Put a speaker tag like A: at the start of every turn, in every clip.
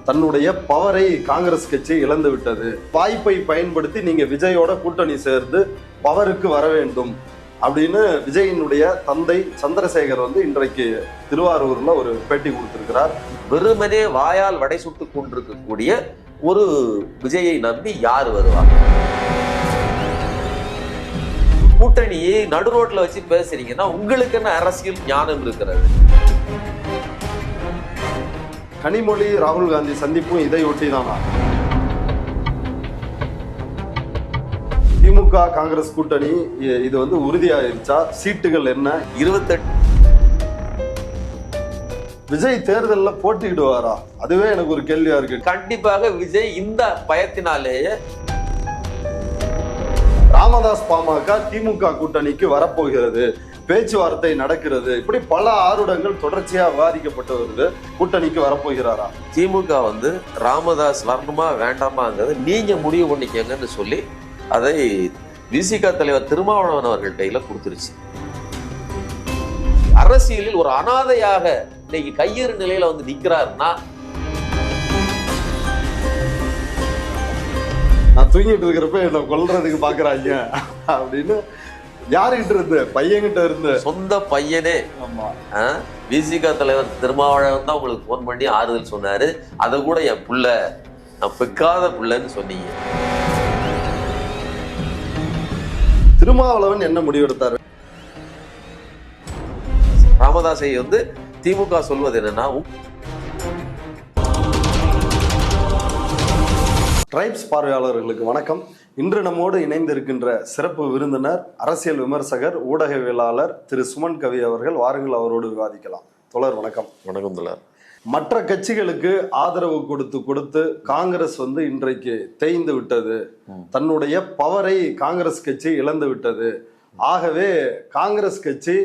A: தன்னுடைய பவரை காங்கிரஸ் கட்சி இழந்து விட்டது. வாய்ப்பை பயன்படுத்தி நீங்க விஜயோட கூட்டணி சேர்ந்து பவருக்கு வர வேண்டும் அப்படின்னு விஜயினுடைய தந்தை சந்திரசேகர் இன்றைக்கு திருவாரூர்ல ஒரு பேட்டி கொடுத்திருக்கிறார்.
B: வெறுமனே வாயால் வடை சுட்டு கொண்டிருக்கக்கூடிய ஒரு விஜயை நம்பி யார் வருவாங்க? கூட்டணியை நடு ரோட்ல வச்சு பேசுறீங்கன்னா உங்களுக்கு என்ன அரசியல் ஞானம் இருக்கிறது?
A: கனிமொழி ராகுல் காந்தி சந்திப்பும் இதை ஒட்டி தானா? திமுக காங்கிரஸ் கூட்டணி இது உறுதியாயிருச்சா? சீட்டுகள் என்ன?
B: 28.
A: விஜய் தேர்தலில் போட்டியிடுவாரா? அதுவே எனக்கு ஒரு கேள்வியா இருக்கு.
B: கண்டிப்பாக விஜய் இந்த பயத்தினாலேயே
A: ராமதாஸ் பாமக திமுக கூட்டணிக்கு வரப்போகிறது, பேச்சுவார்த்தை நடக்கிறது, இப்படி பல ஆருடங்கள் தொடர்ச்சியா விவாதிக்கப்பட்டு வருது. கூட்டணிக்கு வரப்போகிறாரா?
B: திமுக ராமதாஸ் வரணுமா வேண்டாமாங்கிறது நீங்க முடிவு பண்ணிக்கங்கன்னு சொல்லி அதை விசிக தலைவர் திருமாவளவன் அவர்கள் கையில கொடுத்துருச்சு. அரசியலில் ஒரு அனாதையாக இன்னைக்கு கையேறு நிலையில நிக்கிறாருன்னா,
A: நான் தூங்கிட்டு இருக்கிறப்ப என்ன கொல்றதுக்கு பாக்குறாங்க அப்படின்னு யாருகிட்ட இருந்து? பையன்கிட்ட இருந்து.
B: சொந்த பையனே.
A: ஆமா,
B: விசிக தலைவர் திருமாவளவன் தான் உங்களுக்கு போன் பண்ணி ஆறுதல் சொன்னாரு. அதை கூட என் புள்ள, நான் பெக்காத புள்ளன்னு சொன்னீங்க.
A: திருமாவளவன் என்ன முடிவெடுத்தாரு?
B: ராமதாஸை திமுக சொல்வது என்னன்னா,
A: ட்ரைப்ஸ் பார்வையாளர்களுக்கு வணக்கம். இன்று நம்மோடு இணைந்திருக்கின்ற சிறப்பு விருந்தினர், அரசியல் விமர்சகர், ஊடகவியலாளர் திரு சுமன் கவி அவர்கள். வாருங்கள், அவரோடு விவாதிக்கலாம். தொடர் வணக்கம்.
B: வணக்கம் தொடர்.
A: மற்ற கட்சிகளுக்கு ஆதரவு கொடுத்து காங்கிரஸ் இன்றைக்கு தேய்ந்து விட்டது, தன்னுடைய பவரை காங்கிரஸ் கட்சி இழந்து விட்டது. ஆகவே காங்கிரஸ் கட்சி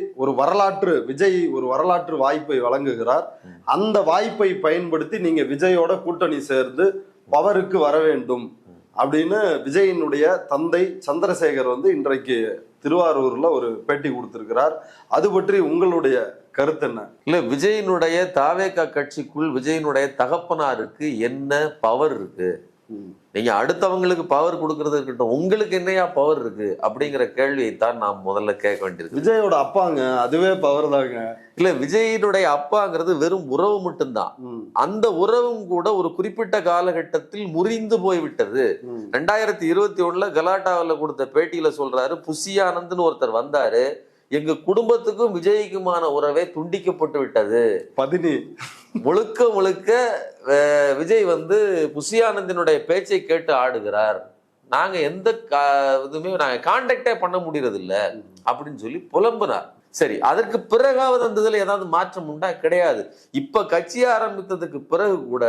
A: விஜய் ஒரு வரலாற்று வாய்ப்பை வழங்குகிறார். அந்த வாய்ப்பை பயன்படுத்தி நீங்க விஜயோட கூட்டணி சேர்ந்து பவருக்கு வர வேண்டும் அப்படின்னு விஜயினுடைய தந்தை சந்திரசேகர் இன்றைக்கு திருவாரூர்ல ஒரு பேட்டி கொடுத்திருக்கிறார். அது பற்றி உங்களுடைய கருத்து என்ன?
B: இல்ல, விஜயினுடைய தாவேகா கட்சிக்குள் விஜயினுடைய தகப்பனாருக்கு என்ன பவர் இருக்கு? நீங்க அடுத்தவங்களுக்கு பவர் கொடுக்கறது இருக்கட்டும், உங்களுக்கு என்னையா பவர் இருக்கு அப்படிங்கிற கேள்வியை தான் நாம் முதல்ல கேட்க வேண்டியிருக்கு.
A: விஜயோட அப்பாங்க, அதுவே பவர் தாங்க.
B: இல்ல, விஜயினுடைய அப்பாங்கிறது வெறும் உறவு மட்டும்தான். அந்த உறவும் கூட ஒரு குறிப்பிட்ட காலகட்டத்தில் முறிந்து போய்விட்டது. 2021 கலாட்டாவில் கொடுத்த பேட்டியில சொல்றாரு, புசியானந்த்னு ஒருத்தர் வந்தாரு, எங்க குடும்பத்துக்கும் விஜய்க்குமான உறவே துண்டிக்கப்பட்டு விட்டது. முழுக்க விஜய் புசியானந்தினுடைய பேச்சை கேட்டு ஆடுகிறார், நாங்க எந்த இதுவுமே நாங்க கான்டாக்டே பண்ண முடியறது இல்ல அப்படின்னு சொல்லி புலம்புனார். சரி, அதற்கு பிறகாவது அந்த இதுல ஏதாவது மாற்றம் உண்டா? கிடையாது. இப்ப கட்சி ஆரம்பித்ததுக்கு பிறகு கூட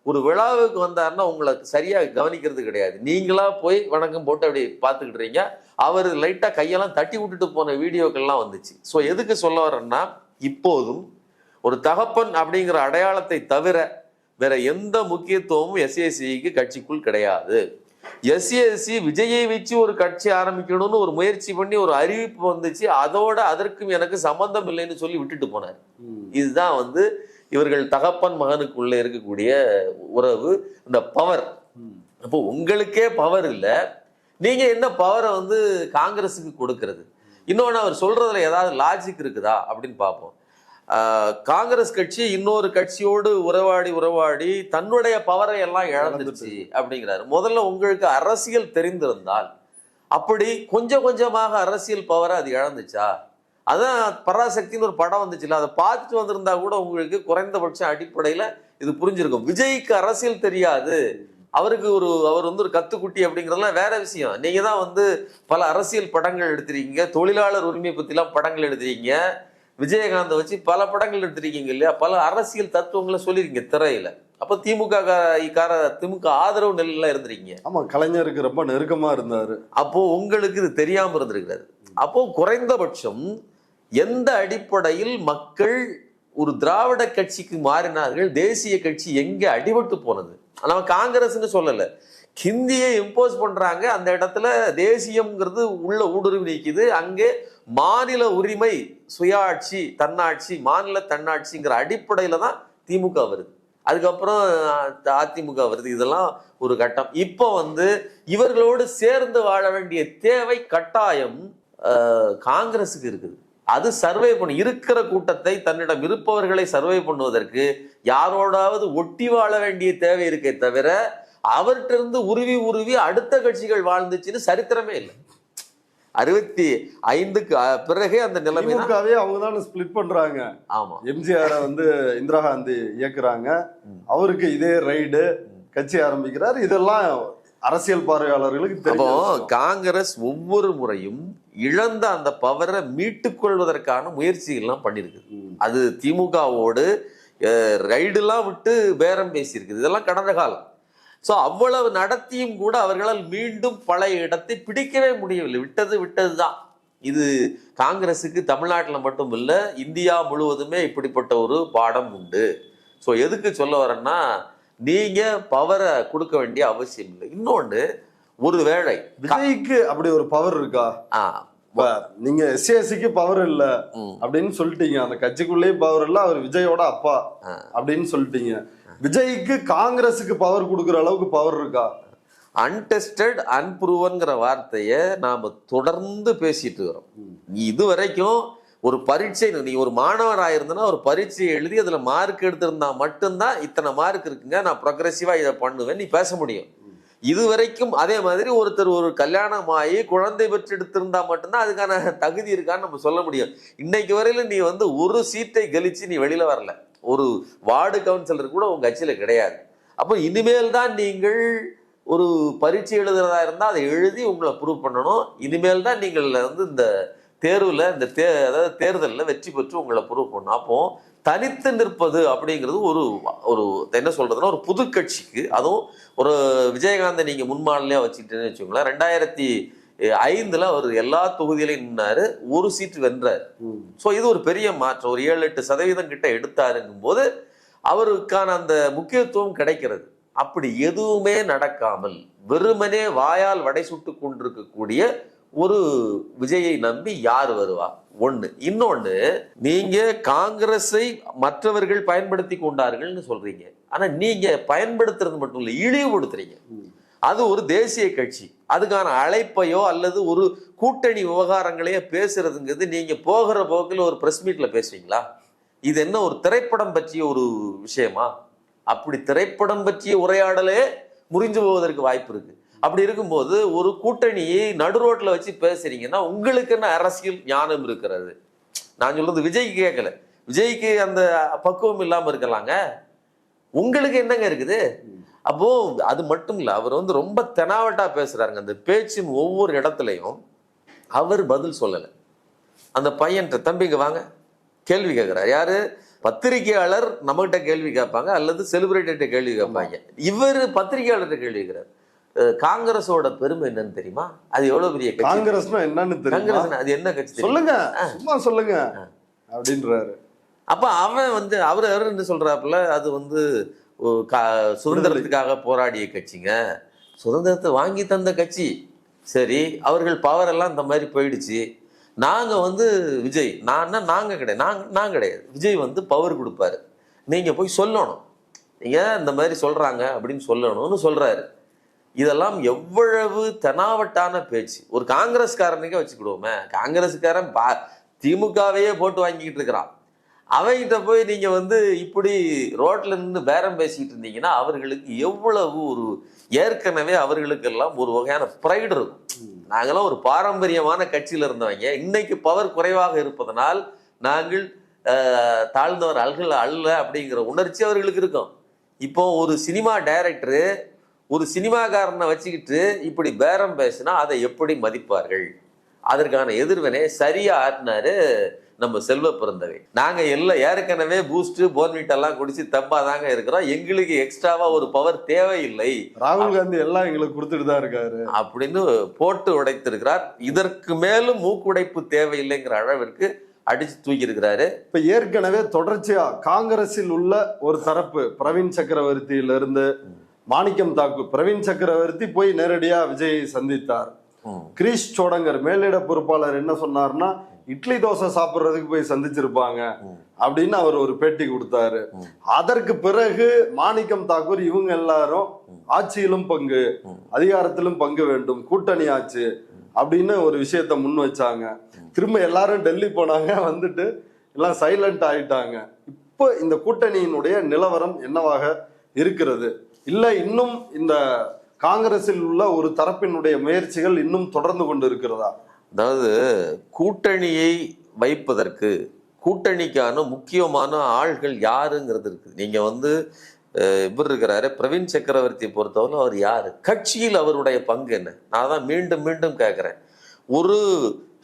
B: ஒரு விழாவுக்கு வந்தாருன்னா உங்களை சரியா கவனிக்கிறது கிடையாது. நீங்களா போய் வணக்கம் போட்டு அப்படி பாத்துக்கிட்டுறீங்க. அவர் லைட்டா கையெல்லாம் தட்டி விட்டுட்டு போன வீடியோக்கள்லாம் வந்துச்சு. ஸோ எதுக்கு சொல்ல வர்றேன்னா, இப்போதும் ஒரு தகப்பன் அப்படிங்கிற அடையாளத்தை தவிர வேற எந்த முக்கியத்துவமும் எஸ்ஏசிக்கு கட்சிக்குள் கிடையாது. எஸ்ஏசி விஜயை வச்சு ஒரு கட்சி ஆரம்பிக்கணும்னு ஒரு முயற்சி பண்ணி ஒரு அறிவிப்பு வந்துச்சு, அதோட அதற்கும் எனக்கு சம்பந்தம் இல்லைன்னு சொல்லி விட்டுட்டு போனார். இதுதான் இவர்கள் தகப்பன் மகனுக்குள்ள இருக்கக்கூடிய உறவு, இந்த பவர். அப்போ உங்களுக்கே பவர் இல்லை, நீங்க என்ன பவரை காங்கிரஸுக்கு கொடுக்கறது? இன்னொன்னு அவர் சொல்றதுல ஏதாவது லாஜிக் இருக்குதா அப்படின்னு பார்ப்போம். காங்கிரஸ் கட்சி இன்னொரு கட்சியோடு உறவாடி தன்னுடைய பவரை எல்லாம் இழந்துருச்சு அப்படிங்கிறாரு. முதல்ல உங்களுக்கு அரசியல் தெரிந்திருந்தால் அப்படி கொஞ்சம் கொஞ்சமாக அரசியல் பவரை அது இழந்துச்சா? அதான் பராசக்தின்னு ஒரு படம் வந்துச்சுல்ல, அதை பார்த்துட்டு வந்திருந்தா கூட உங்களுக்கு குறைந்தபட்ச அடிப்படையில இது புரிஞ்சிருக்கும். விஜய்க்கு அரசியல் தெரியாது, அவருக்கு அவர் ஒரு கத்துக்குட்டி அப்படிங்கிறதுலாம் வேற விஷயம். நீங்க தான் பல அரசியல் படங்கள் எடுத்திருக்கீங்க, தொழிலாளர் உரிமை பத்திலாம் படங்கள் எடுத்திருக்கீங்க, விஜயகாந்தை வச்சு பல படங்கள் எடுத்திருக்கீங்க இல்லையா, பல அரசியல் தத்துவங்களை சொல்லிருக்கீங்க திரையில. அப்ப திமுக ஆதரவு நிலையில இருந்திருக்கீங்க.
A: ஆமா, கலைஞருக்கு ரொம்ப நெருக்கமா இருந்தாரு.
B: அப்போ உங்களுக்கு இது தெரியாம இருந்திருக்கிறாரு. அப்போ குறைந்தபட்சம் எந்த அடிப்படையில் மக்கள் ஒரு திராவிட கட்சிக்கு மாறினார்கள், தேசிய கட்சி எங்க அடிபட்டு போனது? நம்ம காங்கிரஸ்ன்னு சொல்லல, ஹிந்தியை இம்போஸ் பண்றாங்க, அந்த இடத்துல தேசியம்ங்கிறது உள்ள ஊடுருவி நிற்குது. அங்கே மாநில உரிமை, சுயாட்சி, தன்னாட்சி, மாநில தன்னாட்சிங்கிற அடிப்படையில தான் திமுக வருது. அதுக்கப்புறம் அதிமுக வருது. இதெல்லாம் ஒரு கட்டம். இப்போ வந்து இவர்களோடு சேர்ந்து வாழ வேண்டிய தேவை கட்டாயம் காங்கிரஸுக்கு இருக்குது. அது சர்வே பண்ண இருக்கிற கூட்டத்தை, தன்னிடம் இருப்பவர்களை சர்வே பண்ணுவதற்கு யாரோடாவது ஒட்டி வாழ வேண்டிய தேவை இருக்கே தவிர அவர்கிட்ட இருந்து உருவி அடுத்த கட்சிகள் வாழ்ந்துச்சுன்னு சரித்திரமே இல்லை. 65க்கு பிறகு அந்த நிலைமை
A: அவங்க தான் ஸ்பிளிட் பண்றாங்க.
B: ஆமா,
A: எம்ஜிஆர் வந்து இந்திரா காந்தி இயக்குறாங்க, அவருக்கு இதே ரைடு கட்சி ஆரம்பிக்கிறார். இதெல்லாம் அரசியல் பார்வையாளர்களுக்கு தெரியும்.
B: காங்கிரஸ் ஒவ்வொரு முறையும் இழந்த அந்த பவரை மீட்டுக் கொள்வதற்கான முயற்சிகள்லாம் பண்ணிருக்கு. அது திமுகவோடு ரைடுலாம் விட்டு பேரம் பேசியிருக்குது. இதெல்லாம் கடந்த காலம். ஸோ அவ்வளவு நடத்தியும் கூட அவர்களால் மீண்டும் பழைய இடத்தை பிடிக்கவே முடியவில்லை. விட்டது தான். இது காங்கிரஸுக்கு தமிழ்நாட்டில் மட்டும் இல்லை, இந்தியா முழுவதுமே இப்படிப்பட்ட ஒரு பாடம் உண்டு. ஸோ எதுக்கு சொல்ல வரேன்னா, நீங்க பவரை கொடுக்க வேண்டிய அவசியம் இல்லை. இன்னொன்று, ஒரு வேளை
A: விஜய்க்கு அப்படி ஒரு பவர் இருக்கா? நீங்க எஸ்சிக்கு பவர் இல்ல அப்படின்னு சொல்லிட்டீங்க, அந்த கட்சிக்குள்ளேயே பவர் இல்ல, அவர் விஜயோட அப்பா அப்படின்னு சொல்லிட்டீங்க. விஜய்க்கு காங்கிரஸுக்கு பவர் கொடுக்குற அளவுக்கு பவர் இருக்கா?
B: அன்டெஸ்டட் அன்ப்ரூவன்கிற வார்த்தையை நாம தொடர்ந்து பேசிட்டு இருக்கிறோம். நீ இதுவரைக்கும் ஒரு பரீட்சை, நீ ஒரு மாணவராக இருந்தனா ஒரு பரீட்சையை எழுதி அதுல மார்க் எடுத்திருந்தா மட்டும்தான் இத்தனை மார்க் இருக்குங்க, நான் ப்ரொக்ரெசிவா இதை பண்ணுவேன் நீ பேச முடியும். இதுவரைக்கும் அதே மாதிரி ஒருத்தர் ஒரு கல்யாணம் ஆகி குழந்தை பெற்று எடுத்திருந்தா மட்டும்தான் அதுக்கான தகுதி இருக்கான்னு நம்ம சொல்ல முடியும். இன்னைக்கு வரையில நீ வந்து ஒரு சீட்டை கழிச்சு நீ வெளியில வரல, ஒரு வார்டு கவுன்சிலர் கூட உங்க கட்சியில கிடையாது. அப்போ இனிமேல் தான் நீங்கள் ஒரு பரீட்சை எழுதுறதா இருந்தால் அதை எழுதி உங்களை ப்ரூவ் பண்ணணும். இனிமேல் தான் நீங்கள் வந்து இந்த தேர்வில் அதாவது தேர்தலில் வெற்றி பெற்று உங்களை ப்ரூவ் பண்ணணும். அப்போ தனித்து நிற்பது அப்படிங்கிறது ஒரு ஒரு என்ன சொல்றதுன்னா, ஒரு புது கட்சிக்கு, அதுவும் ஒரு விஜயகாந்தை நீங்க முன்மாதிரியா வச்சுக்கிட்டேன்னு வச்சுக்கோங்களேன். 2005 அவர் எல்லா தொகுதியிலையும் நின்னாரு, ஒரு சீட்டு வென்றார். ஸோ இது ஒரு பெரிய மாற்றம். ஒரு 7-8% கிட்ட எடுத்தாருங்கும் போது அவருக்கான அந்த முக்கியத்துவம் கிடைக்கிறது. அப்படி எதுவுமே நடக்காமல் வெறுமனே வாயால் வடை சுட்டு கொண்டிருக்கக்கூடிய ஒரு விஜயை நம்பி யார் வருவா? ஒண்ணு. இன்னொன்னு, நீங்க காங்கிரஸை மற்றவர்கள் பயன்படுத்தி கொண்டார்கள்னு சொல்றீங்க, ஆனா நீங்க பயன்படுத்துறது மட்டும் இல்லை, இழிவுபடுத்துறீங்க. அது ஒரு தேசிய கட்சி, அதுக்கான அழைப்பையோ அல்லது ஒரு கூட்டணி விவகாரங்களையோ பேசுறதுங்கிறது நீங்க போகிற போக்கில் ஒரு பிரஸ் மீட்ல பேசுவீங்களா? இது என்ன ஒரு திரைப்படம் பற்றிய ஒரு விஷயமா? அப்படி திரைப்படம் பற்றிய உரையாடலே முறிஞ்சு போவதற்கு வாய்ப்பு இருக்கு. அப்படி இருக்கும்போது ஒரு கூட்டணியை நடு ரோட்ல வச்சு பேசுறீங்கன்னா உங்களுக்கு என்ன அரசியல் ஞானம் இருக்கிறது? நான் சொல்றது விஜய்க்கு கேட்கல, விஜய்க்கு அந்த பக்குவம் இல்லாம இருக்கலாங்க, உங்களுக்கு என்னங்க இருக்குது? அப்போ அது மட்டும் இல்ல, அவர் வந்து ரொம்ப தெனாவட்டா பேசுறாருங்க. அந்த பேச்சின் ஒவ்வொரு இடத்துலையும் அவர் பதில் சொல்லலை. அந்த பையன்ட்ட தம்பிங்க வாங்க கேள்வி கேட்கிறார். யாரு? பத்திரிகையாளர் நம்மகிட்ட கேள்வி கேட்பாங்க அல்லது செலிபிரிட்டிகிட்ட கேள்வி கேட்பாங்க. இவர் பத்திரிகையாளர்கிட்ட கேள்வி கேட்கிறார். காங்கிரஸோட பெருமை என்னன்னு தெரியுமா? அது எவ்வளவு பெரிய கட்சி?
A: காங்கிரஸ்னா என்னன்னு தெரியுமா?
B: அது என்ன கட்சி
A: சொல்லுங்க, சும்மா சொல்லுங்க அப்படின்றாரு.
B: அப்ப அவன் வந்து அவர் என்ன சொல்றாப்புல, அது வந்து சுதந்திரத்துக்காக போராடிய கட்சிங்க, சுதந்திரத்தை வாங்கி தந்த கட்சி. சரி, அவர்கள் பவர் எல்லாம் இந்த மாதிரி போயிடுச்சு. நாங்க வந்து விஜய், நாங்க கிடையாது, நான் கிடையாது, விஜய் வந்து பவர் கொடுப்பாரு, நீங்க போய் சொல்லணும், நீங்க இந்த மாதிரி சொல்றாங்க அப்படின்னு சொல்லணும்னு சொல்றாரு. இதெல்லாம் எவ்வளவு தெனாவட்டான பேச்சு. ஒரு காங்கிரஸ்காரனுக்கே வச்சுக்கிடுவோமே, காங்கிரஸ்காரன் திமுகவையே போட்டு வாங்கிக்கிட்டு இருக்கிறான், அவங்கிட்ட போய் நீங்க வந்து இப்படி ரோட்ல நின்று பேரம் பேசிக்கிட்டு இருந்தீங்கன்னா அவர்களுக்கு எவ்வளவு ஒரு, ஏற்கனவே அவர்களுக்கெல்லாம் ஒரு வகையான ப்ரைடு இருக்கும். நாங்களாம் ஒரு பாரம்பரியமான கட்சியில இருந்தவங்க, இன்னைக்கு பவர் குறைவாக இருப்பதனால் நாங்கள் தாழ்ந்தவர் அல்ல அப்படிங்கிற உணர்ச்சி அவர்களுக்கு இருக்கும். இப்போ ஒரு சினிமா டைரக்டரு ஒரு சினிமாக்காரனை வச்சுக்கிட்டு இப்படி பேரம் பேசினா அதை எப்படி மதிப்பார்கள்? அதற்கான எதிர்வினை சரியா ஆட்டினாரு நம்ம செல்வ பிறந்தவை. நாங்க எல்லாம் ஏற்கனவே பூஸ்ட் போர்ன்விட் எல்லாம் குடிச்சு தப்பா தாங்க இருக்கிறோம், எங்களுக்கு எக்ஸ்ட்ராவா ஒரு பவர் தேவையில்லை,
A: ராகுல் காந்தி எல்லாம் எங்களுக்கு கொடுத்துட்டு தான் இருக்காரு
B: அப்படின்னு போட்டு உடைத்திருக்கிறார். இதற்கு மேலும் மூக்குடைப்பு தேவையில்லைங்கிற அளவிற்கு அடிச்சு தூக்கி இருக்கிறாரு.
A: இப்ப ஏற்கனவே தொடர்ச்சியா காங்கிரஸில் உள்ள ஒரு தரப்பு, பிரவீன் சக்கரவர்த்தியிலிருந்து மாணிக்கம் தாக்கூர், பிரவீன் சக்கரவர்த்தி போய் நேரடியா விஜயை சந்தித்தார். கிரீஷ் சோடங்கர் மேலிட பொறுப்பாளர் என்ன சொன்னார்னா, இட்லி தோசை சாப்பிடுறதுக்கு போய் சந்திச்சிருப்பாங்க அப்படின்னு அவர் ஒரு பேட்டி கொடுத்தாரு. அதற்கு பிறகு மாணிக்கம் தாக்கூர் இவங்க எல்லாரும் ஆட்சியிலும் பங்கு, அதிகாரத்திலும் பங்கு வேண்டும், கூட்டணி ஆச்சு அப்படின்னு ஒரு விஷயத்த முன் வச்சாங்க. திரும்ப எல்லாரும் டெல்லி போனாங்க, வந்துட்டு எல்லாம் சைலண்ட் ஆயிட்டாங்க. இப்போ இந்த கூட்டணியினுடைய நிலவரம் என்னவாக இருக்கிறது? இல்ல இன்னும் இந்த காங்கிரஸில் உள்ள ஒரு தரப்பினுடைய முயற்சிகள் இன்னும் தொடர்ந்து கொண்டு இருக்கிறதா?
B: அதாவது கூட்டணியை வைப்பதற்கு கூட்டணிக்கான முக்கியமான ஆள்கள் யாருங்கிறது இருக்கு. நீங்க இவர் இருக்கிறாரு பிரவீன் சக்கரவர்த்தி பொறுத்தவரை அவர் யாரு, கட்சியில் அவருடைய பங்கு என்ன? நான் தான் மீண்டும் மீண்டும் கேட்கிறேன். ஒரு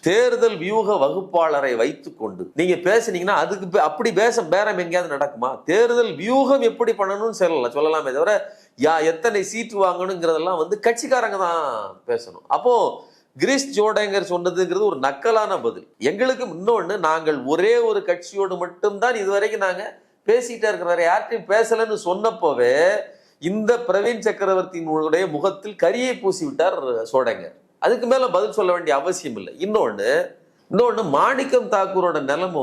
B: தேர்தல் வியூக வகுப்பாளரை வைத்துக்கொண்டு நீங்க பேசுனீங்கன்னா அதுக்கு அப்படி பேரம் எங்கேயாவது நடக்குமா? தேர்தல் வியூகம் எப்படி பண்ணணும்னு சொல்லலாமே தவிர எத்தனை சீட்டு வாங்கணுங்கிறதெல்லாம் கட்சிக்காரங்க தான் பேசணும். அப்போ கிரீஷ் ஜோடேங்கர் சொன்னதுங்கிறது ஒரு நக்கலான பதில். எங்களுக்கு இன்னொன்னு, நாங்கள் ஒரே ஒரு கட்சியோடு மட்டும்தான் இதுவரைக்கும் நாங்க பேசிட்டே இருக்கிறாரு, யார்ட்டையும் பேசலன்னு சொன்னப்போவே இந்த பிரவீன் சக்கரவர்த்தியினுடைய முகத்தில் கரியை பூசி விட்டார் சோடேங்கர். அதுக்கு மேல பதில் சொல்ல வேண்டிய அவசியம் இல்லை. இன்னொன்னு மாணிக்கம் தாக்கூரோட நிலைமை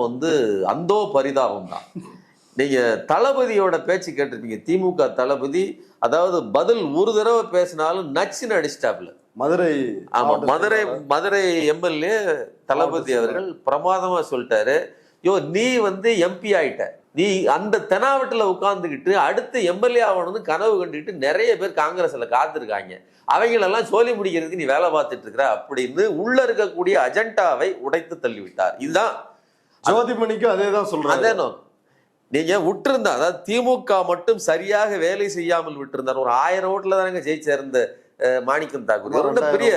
B: அந்தோ பரிதாபம் தான். நீங்க தளபதியோட பேச்சு கேட்டிருப்பீங்க. திமுக தளபதி அதாவது பதில் ஒரு தடவை பேசினாலும் நச்சுன்னு அடிச்சிட்டாப்ல. மதுரை எம்எல்ஏ தளபதி அவர்கள் பிரமாதமா சொல்லிட்டாரு, யோ நீ எம்பி ஆயிட்ட, நீ அந்த தெனாவட்டுல உட்கார்ந்துக்கிட்டு அடுத்து எம்எல்ஏ ஆகணும்னு கனவு கண்டுகிட்டு நிறைய பேர் காங்கிரஸ்ல காத்திருக்காங்க, அவங்களெல்லாம் சோலி முடிக்கிறதுக்கு நீ வேலை பார்த்துட்டு இருக்கிற அப்படின்னு உள்ள இருக்கக்கூடிய அஜெண்டாவை உடைத்து தள்ளிவிட்டார். இதுதான்
A: ஜோதிமணிக்கும் அதே தான் சொல்றாங்க.
B: அதே நோக்கம். நீங்க விட்டுருந்தா, அதாவது திமுக மட்டும் சரியாக வேலை செய்யாமல் விட்டுருந்தார், ஒரு 1000 ஓட்டுல தானங்க ஜெயிச்சிருந்த மாணிக்கம் தாக்கூர் பெரிய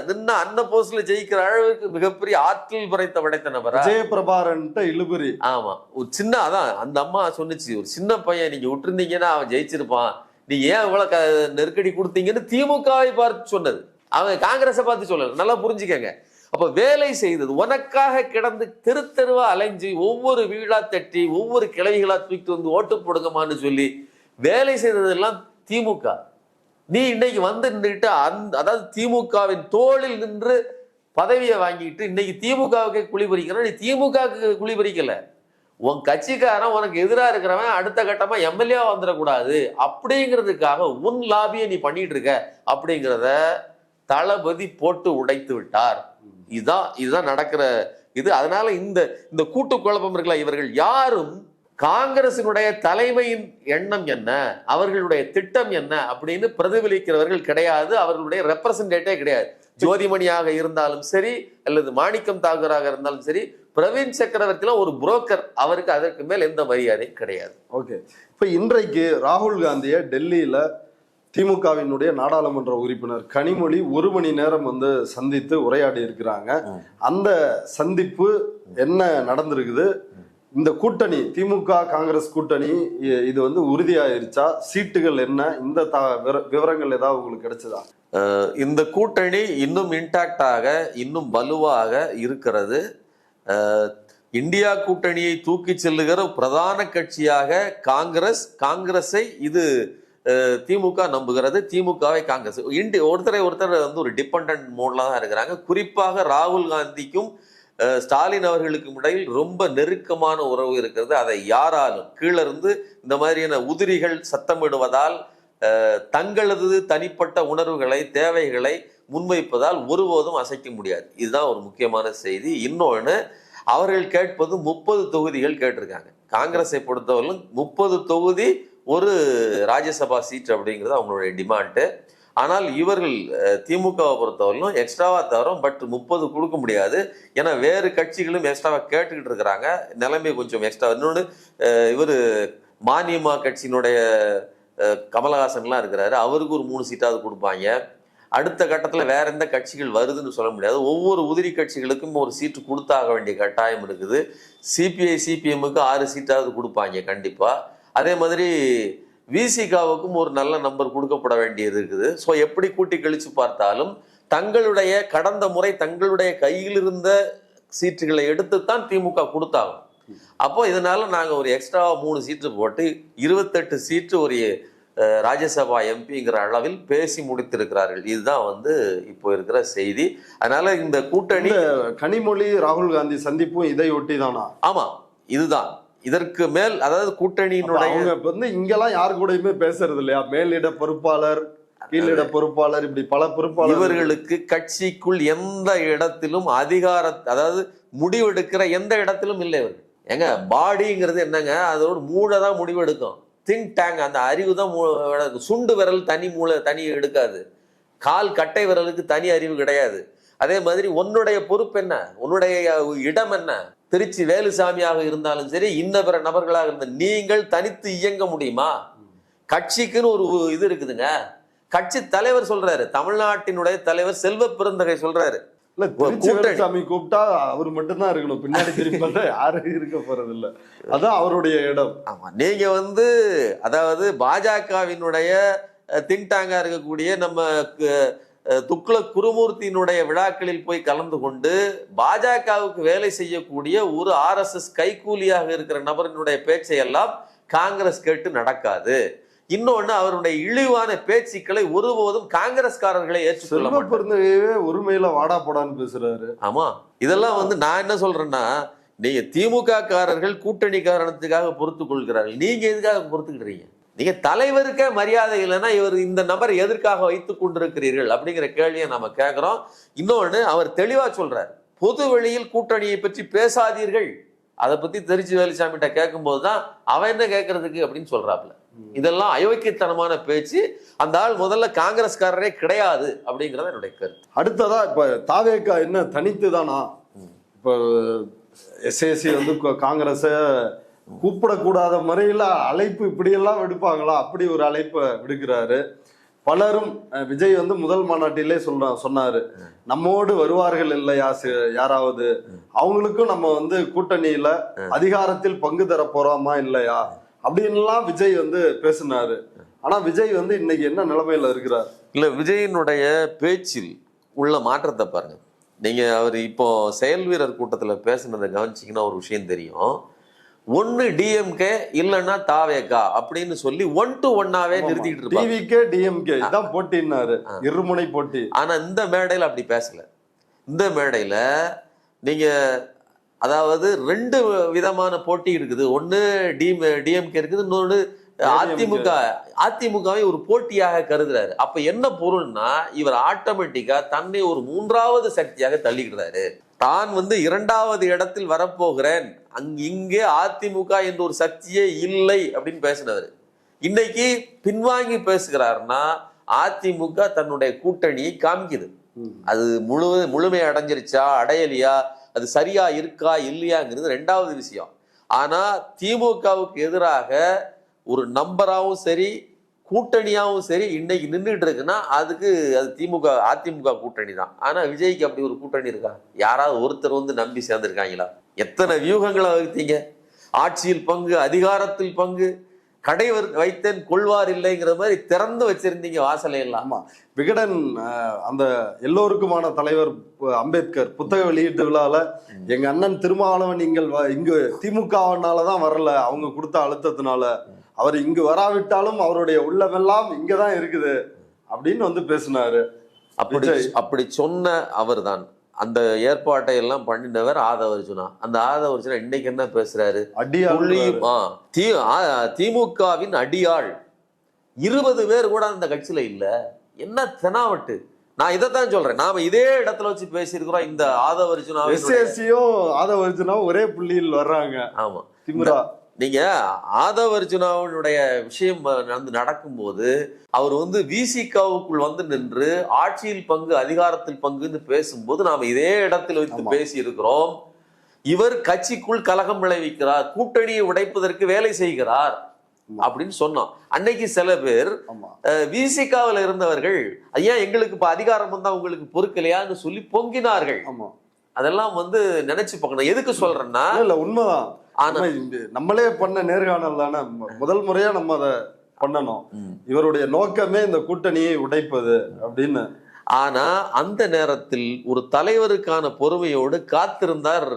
B: நின்ன அன்ன போஸ்ட்ல ஜெயிக்கிற அளவுக்கு மிகப்பெரிய ஆற்றல் படைத்த நபரா
A: ஜெயபிரபாரன் இழுபறி.
B: ஆமா, ஒரு சின்ன அதான் அந்த அம்மா சொன்னிச்சு, ஒரு சின்ன பையன் நீங்க விட்டுருந்தீங்கன்னா அவன் ஜெயிச்சிருப்பான், நீங்க ஏன் இவ்வளவு நெருக்கடி கொடுத்தீங்கன்னு திமுகவை பார்த்து சொன்னது, அவங்க காங்கிரஸை பார்த்து சொல்லல. நல்லா புரிஞ்சுக்கங்க. அப்ப வேலை செய்தது உனக்காக கிடந்து தெரு தெருவா அலைஞ்சு ஒவ்வொரு வீடா தட்டி ஒவ்வொரு கிளவிகளா தூக்கிட்டு ஓட்டு போடுங்கம்மான்னு சொல்லி வேலை செய்ததெல்லாம் திமுக. நீ இன்னைக்கு நின்றுட்டு அதாவது திமுகவின் தோளில் நின்று பதவியை வாங்கிட்டு இன்னைக்கு திமுகவுக்கு குளிபறிக்கிற, நீ திமுகவுக்கு குளிபறிக்கல, உன் கட்சிக்காரன் உனக்கு எதிராக இருக்கிறவன் அடுத்த கட்டமா எம்எல்ஏ வந்துடக்கூடாது அப்படிங்கிறதுக்காக உன் லாபியை நீ பண்ணிட்டு இருக்க அப்படிங்கிறத தளபதி போட்டு உடைத்து விட்டார். இதுதான் நடக்கிற இது. அதனால இந்த கூட்டு குழப்பம் இருக்குல்ல, இவர்கள் யாரும் காங்கிரசினுடைய தலைமையின் எண்ணம் என்ன, அவர்களுடைய திட்டம் என்ன அப்படின்னு பிரதிபலிக்கிறவர்கள் கிடையாது, அவர்களுடைய ரெப்ரசன்டேட்டே கிடையாது. ஜோதிமணியாக இருந்தாலும் சரி அல்லது மாணிக்கம் தாக்கூராக இருந்தாலும் சரி, பிரவீன் சக்கரவர்த்திலாம் ஒரு புரோக்கர், அவருக்கு அதற்கு மேல் எந்த மரியாதையும் கிடையாது.
A: ஓகே, இப்ப இன்றைக்கு ராகுல் காந்தியை டெல்லியில திமுகவினுடைய நாடாளுமன்ற உறுப்பினர் கனிமொழி 1 மணி நேரம் சந்தித்து உரையாடி இருக்கிறாங்க. அந்த சந்திப்பு என்ன நடந்திருக்குது? இந்த கூட்டணி திமுக காங்கிரஸ் கூட்டணி இது உறுதியாயிருச்சா? சீட்டுகள் என்ன? இந்த விவரங்கள் ஏதாவது உங்களுக்கு கிடைச்சதா?
B: இந்த கூட்டணி இன்னும் இன்டாக்டாக இன்னும் வலுவாக இருக்கிறது. இந்தியா கூட்டணியை தூக்கி செல்லுகிற பிரதான கட்சியாக காங்கிரஸை இது திமுக நம்புகிறது, திமுகவை காங்கிரஸ் ஒருத்தர் ஒரு டிபெண்டன்ட் மோட்ல தான் இருக்கிறாங்க. குறிப்பாக ராகுல் காந்திக்கும் ஸ்டாலின் அவர்களுக்கும் இடையில் ரொம்ப நெருக்கமான உறவு இருக்கிறது. அதை யாராலும் கீழே இருந்து இந்த மாதிரியான உதிரிகள் சத்தமிடுவதால் தங்களது தனிப்பட்ட உணர்வுகளை தேவைகளை முன்வைப்பதால் ஒருபோதும் அசைக்க முடியாது. இதுதான் ஒரு முக்கியமான செய்தி. இன்னொன்று, அவர்கள் கேட்பது 30 தொகுதிகள் கேட்டிருக்காங்க. காங்கிரஸை பொறுத்தவரையிலும் 30 தொகுதி ஒரு ராஜ்யசபா சீட் அப்படிங்கிறது அவங்களுடைய டிமாண்டு. ஆனால் இவர்கள் திமுகவை பொறுத்தவரையிலும் எக்ஸ்ட்ராவா தரும், பட் 30 கொடுக்க முடியாது. ஏன்னா வேறு கட்சிகளும் எக்ஸ்ட்ராவா கேட்டுக்கிட்டு இருக்கிறாங்க, நிலைமை கொஞ்சம் எக்ஸ்ட்ரா. இன்னொன்று, இவர் மானியமா கட்சியினுடைய கமலஹாசன்லாம் இருக்கிறாரு, அவருக்கு ஒரு 3 சீட்டாவது கொடுப்பாங்க. அடுத்த கட்டத்தில் வேற எந்த கட்சிகள் வருதுன்னு சொல்ல முடியாது. ஒவ்வொரு உதிரி கட்சிகளுக்கும் ஒரு சீட்டு கொடுத்தாக வேண்டிய கட்டாயம் இருக்குது. சிபிஐ சிபிஎம்முக்கு 6 சீட்டாவது கொடுப்பாங்க கண்டிப்பா. அதே மாதிரி விசிகாவுக்கும் ஒரு நல்ல நம்பர் கொடுக்கப்பட வேண்டியது இருக்குது. ஸோ எப்படி கூட்டி கழிச்சு பார்த்தாலும் தங்களுடைய கடந்த முறை தங்களுடைய கையில் இருந்த சீட்டுகளை எடுத்துத்தான் திமுக கொடுத்தாங்க. அப்போ இதனால நாங்கள் ஒரு எக்ஸ்ட்ரா 3 சீட்டு போட்டு 28 சீட்டு ஒரு ராஜ்யசபா எம்பிங்கிற அளவில் பேசி முடித்திருக்கிறார்கள். இதுதான் வந்து இப்போ இருக்கிற செய்தி. அதனால இந்த கூட்டணி
A: கனிமொழி ராகுல் காந்தி சந்திப்பும் இதை ஒட்டி தானா?
B: ஆமா, இதுதான் இதற்கு மேல், அதாவது கூட்டணியினுடைய
A: அவங்க வந்து இங்கெல்லாம் யாரு கூடயுமே பேசுறது இல்லையா? மேலிட பொறுப்பாளர், கீழிட பொறுப்பாளர், இப்படி பல பொறுப்பாளர்.
B: இவர்களுக்கு கட்சிக்குள் எந்த இடத்திலும் அதாவது முடிவெடுக்கிற எந்த இடத்திலும் இல்லை இவர்கள். ஏங்க பாடிங்கிறது என்னங்க? அதோட மூளை தான் முடிவெடுக்கும். திங்க் டேங்க், அந்த அறிவு தான் சுண்டு விரல் தனி மூளை தனி எடுக்காது. கால் கட்டை விரலுக்கு தனி அறிவு கிடையாது. அதே மாதிரி உன்னுடைய பொறுப்பு என்ன, உன்னுடைய இடம் என்ன? திருச்சி வேலுசாமியாக இருந்தாலும் சரி, இன்ன பிற நபர்களாக இருந்த நீங்கள் தனித்து இயங்க முடியுமா? கட்சிக்குன்னு ஒரு இது இருக்குதுங்க. கட்சி தலைவர் சொல்றாரு, தமிழ்நாட்டினுடைய தலைவர் செல்வ பெருந்தகை சொல்றாரு,
A: வேலுசாமி கூப்பிட்டா அவர் மட்டும்தான் இருக்கணும், பின்னாடி திரும்ப யாரும் இருக்க போறது இல்ல, அதான் அவருடைய இடம்.
B: ஆமா, நீங்க வந்து அதாவது பாஜகவினுடைய திங்க் டேங்கா இருக்கக்கூடிய நம்ம துக்ளக் குருமூர்த்தியினுடைய விழாக்களில் போய் கலந்து கொண்டு பாஜகவுக்கு வேலை செய்யக்கூடிய ஒரு RSS கைக்கூலியாக இருக்கிற நபரினுடைய பேச்சை எல்லாம் காங்கிரஸ் கேட்டு நடக்காது. இன்னொன்னு, அவருடைய இழிவான பேச்சுக்களை ஒருபோதும் காங்கிரஸ்காரர்களை ஏற்றுக்கொள்ள மாட்டாங்க.
A: ஒருமையில வாடா போடான்னு பேசுறாரு.
B: ஆமா, இதெல்லாம் வந்து நான் என்ன சொல்றேன்னா, நீங்க திமுக காரர்கள் கூட்டணி காரணத்துக்காக பொறுத்துக் கொள்கிறார்கள், நீங்க எதுக்காக பொறுத்துக்கிறீங்க? நீங்க தலைவருக்கே மரியாதை இல்லைன்னா இவர் இந்த நபர் எதற்காக வைத்துக் கொண்டிருக்கிறீர்கள் அப்படிங்கிற கேள்வியை நம்ம கேட்கிறோம். இன்னொன்னு, அவர் தெளிவா சொல்றார், பொது வெளியில் கூட்டணியை பற்றி பேசாதீர்கள். அதை பத்தி திருச்சி வேலுசாமிகிட்ட கேட்கும் போதுதான் அவன் என்ன கேட்கறதுக்கு அப்படின்னு சொல்றாப்ல. இதெல்லாம் அயோக்கியத்தனமான பேச்சு. அந்த ஆள் முதல்ல காங்கிரஸ்காரரே கிடையாது அப்படிங்கறத என்னுடைய கருத்து.
A: அடுத்ததா இப்ப தாவேகா என்ன தனித்து தானா? இப்ப எஸ்ஏசி வந்து காங்கிரஸ கூப்பிடக்கூடாத முறையில அழைப்பு இப்படியெல்லாம் விடுப்பாங்களா? அப்படி ஒரு அழைப்பை விடுக்கிறாரு. பலரும் விஜய் வந்து முதல் மாநாட்டிலே சொன்னாரு, நம்மோடு வருவார்கள் இல்லையா யாராவது, அவங்களுக்கும் நம்ம வந்து கூட்டணியில அதிகாரத்தில் பங்கு தர போறோமா இல்லையா அப்படின்லாம் விஜய் வந்து பேசினாரு. ஆனா விஜய் வந்து இன்னைக்கு என்ன நிலைமையில இருக்கிறார்?
B: இல்ல, விஜயினுடைய பேச்சில் உள்ள மாற்றத்தை பாருங்க நீங்க. அவர் இப்போ செயல் வீரர் கூட்டத்துல பேசினதை கவனிச்சிங்கன்னா ஒரு விஷயம் தெரியும். ஒன்னு டிஎம்கே இல்லன்னா தாவேகா அப்படின்னு சொல்லி 1 to 1 நிறுத்திட்டு இருப்பாங்க.
A: டிவிகே டிஎம்கே இதான் போட்டினாரு, இருமுனை போட்டி.
B: ஆனா இந்த மேடையில அப்படி பேசல. இந்த மேடையில நீங்க அதாவது 2 விதமான போட்டி இருக்குது. ஒன்னு டிஎம்கே இருக்குது, இன்னொன்னு அதிமுகவை ஒரு போட்டியாக கருதுறாரு. அப்ப என்ன பொருள்னா, இவர் ஆட்டோமேட்டிக்கா தன்னை ஒரு 3வது சக்தியாக தள்ளிக்கிறாரு. தான் வந்து 2வது இடத்தில் வரப்போகிறேன், இங்கே அதிமுக என்ற ஒரு சக்தியே இல்லை அப்படின்னு பேசினவர் இன்னைக்கு பின்வாங்கி பேசுகிறாருன்னா அதிமுக தன்னுடைய கூட்டணியை காமிக்குது. அது முழுமை அடைஞ்சிருச்சா அடையலையா, அது சரியா இருக்கா இல்லையாங்கிறது 2வது விஷயம். ஆனா திமுகவுக்கு எதிராக ஒரு நம்பராகவும் சரி கூட்டணியாகவும் சரி இன்னைக்கு நின்றுட்டு இருக்குன்னா அது அதிமுக கூட்டணி தான். ஆனா விஜய்க்கு அப்படி ஒரு கூட்டணி இருக்கா? யாராவது ஒருத்தர் வந்து நம்பி சேர்ந்திருக்காங்களா? எத்தனை வியூகங்களை வகுத்தீங்க? ஆட்சியில் பங்கு, அதிகாரத்தில் பங்கு, கடை வைத்தேன் கொள்வார் இல்லைங்கிற மாதிரி திறந்து வச்சிருந்தீங்க வாசலை எல்லாம்.
A: ஆமா, விகடன் அந்த எல்லோருக்குமான தலைவர் அம்பேத்கர் புத்தக வெளியீட்டு விழால எங்க அண்ணன் திருமாவளவன் இங்கு திமுகனாலதான் வரல, அவங்க கொடுத்த அழுத்தத்தினால, அவர் இங்கு வராவிட்டாலும் அவருடைய உள்ளமெல்லாம் இங்கதான் இருக்குது அப்படின்னு வந்து பேசினாரு.
B: அப்படி சொன்ன அவர் தான் அந்த ஏற்பாட்டை எல்லாம் பண்ணினவர் ஆதவர்ஜுனா. அந்த ஆதவர்ஜுனா இன்னைக்கு என்ன பேசுறாரு? திமுகவின் அடியாள் 20 பேர் கூட அந்த கட்சியில இல்ல. என்ன தெனாவட்டு? நான் இதைத்தான் சொல்றேன். நாம இதே இடத்துல வச்சு பேசியிருக்கிறோம். இந்த
A: ஆதவர்ஜுனாவும் ஒரே புள்ளியில் வர்றாங்க.
B: ஆமா,
A: திமுக.
B: நீங்க ஆதவர்ஜுனாவுடைய விஷயம் நடக்கும்போது அவர் வந்து விசிகாவுக்குள் வந்து நின்று ஆட்சியில் பங்கு அதிகாரத்தில் பங்குன்னு பேசும்போது நாம இதே இடத்தில் வைத்து பேசி இருக்கிறோம். இவர் கட்சிக்குள் கலகம் விளைவிக்கிறார், கூட்டணியை உடைப்பதற்கு வேலை செய்கிறார் அப்படின்னு சொன்னோம். அன்னைக்கு சில பேர் விசிகாவில் இருந்தவர்கள், ஐயா எங்களுக்கு இப்ப அதிகாரம் வந்தா உங்களுக்கு பொறுக்கலையான்னு சொல்லி பொங்கினார்கள். அதெல்லாம் வந்து நினைச்சு பார்க்கணும். எதுக்கு சொல்றேன்னா,
A: இல்ல உண்மைதான். நம்மளே பண்ண நேர்காணல் தானே முதல் முறையா நம்ம அதை பண்ணணும். இவருடைய நோக்கமே இந்த கூட்டணியை உடைப்பது அப்படின்னு.
B: ஆனா அந்த நேரத்தில் ஒரு தலைவருக்கான பொறுமையோடு காத்திருந்தார்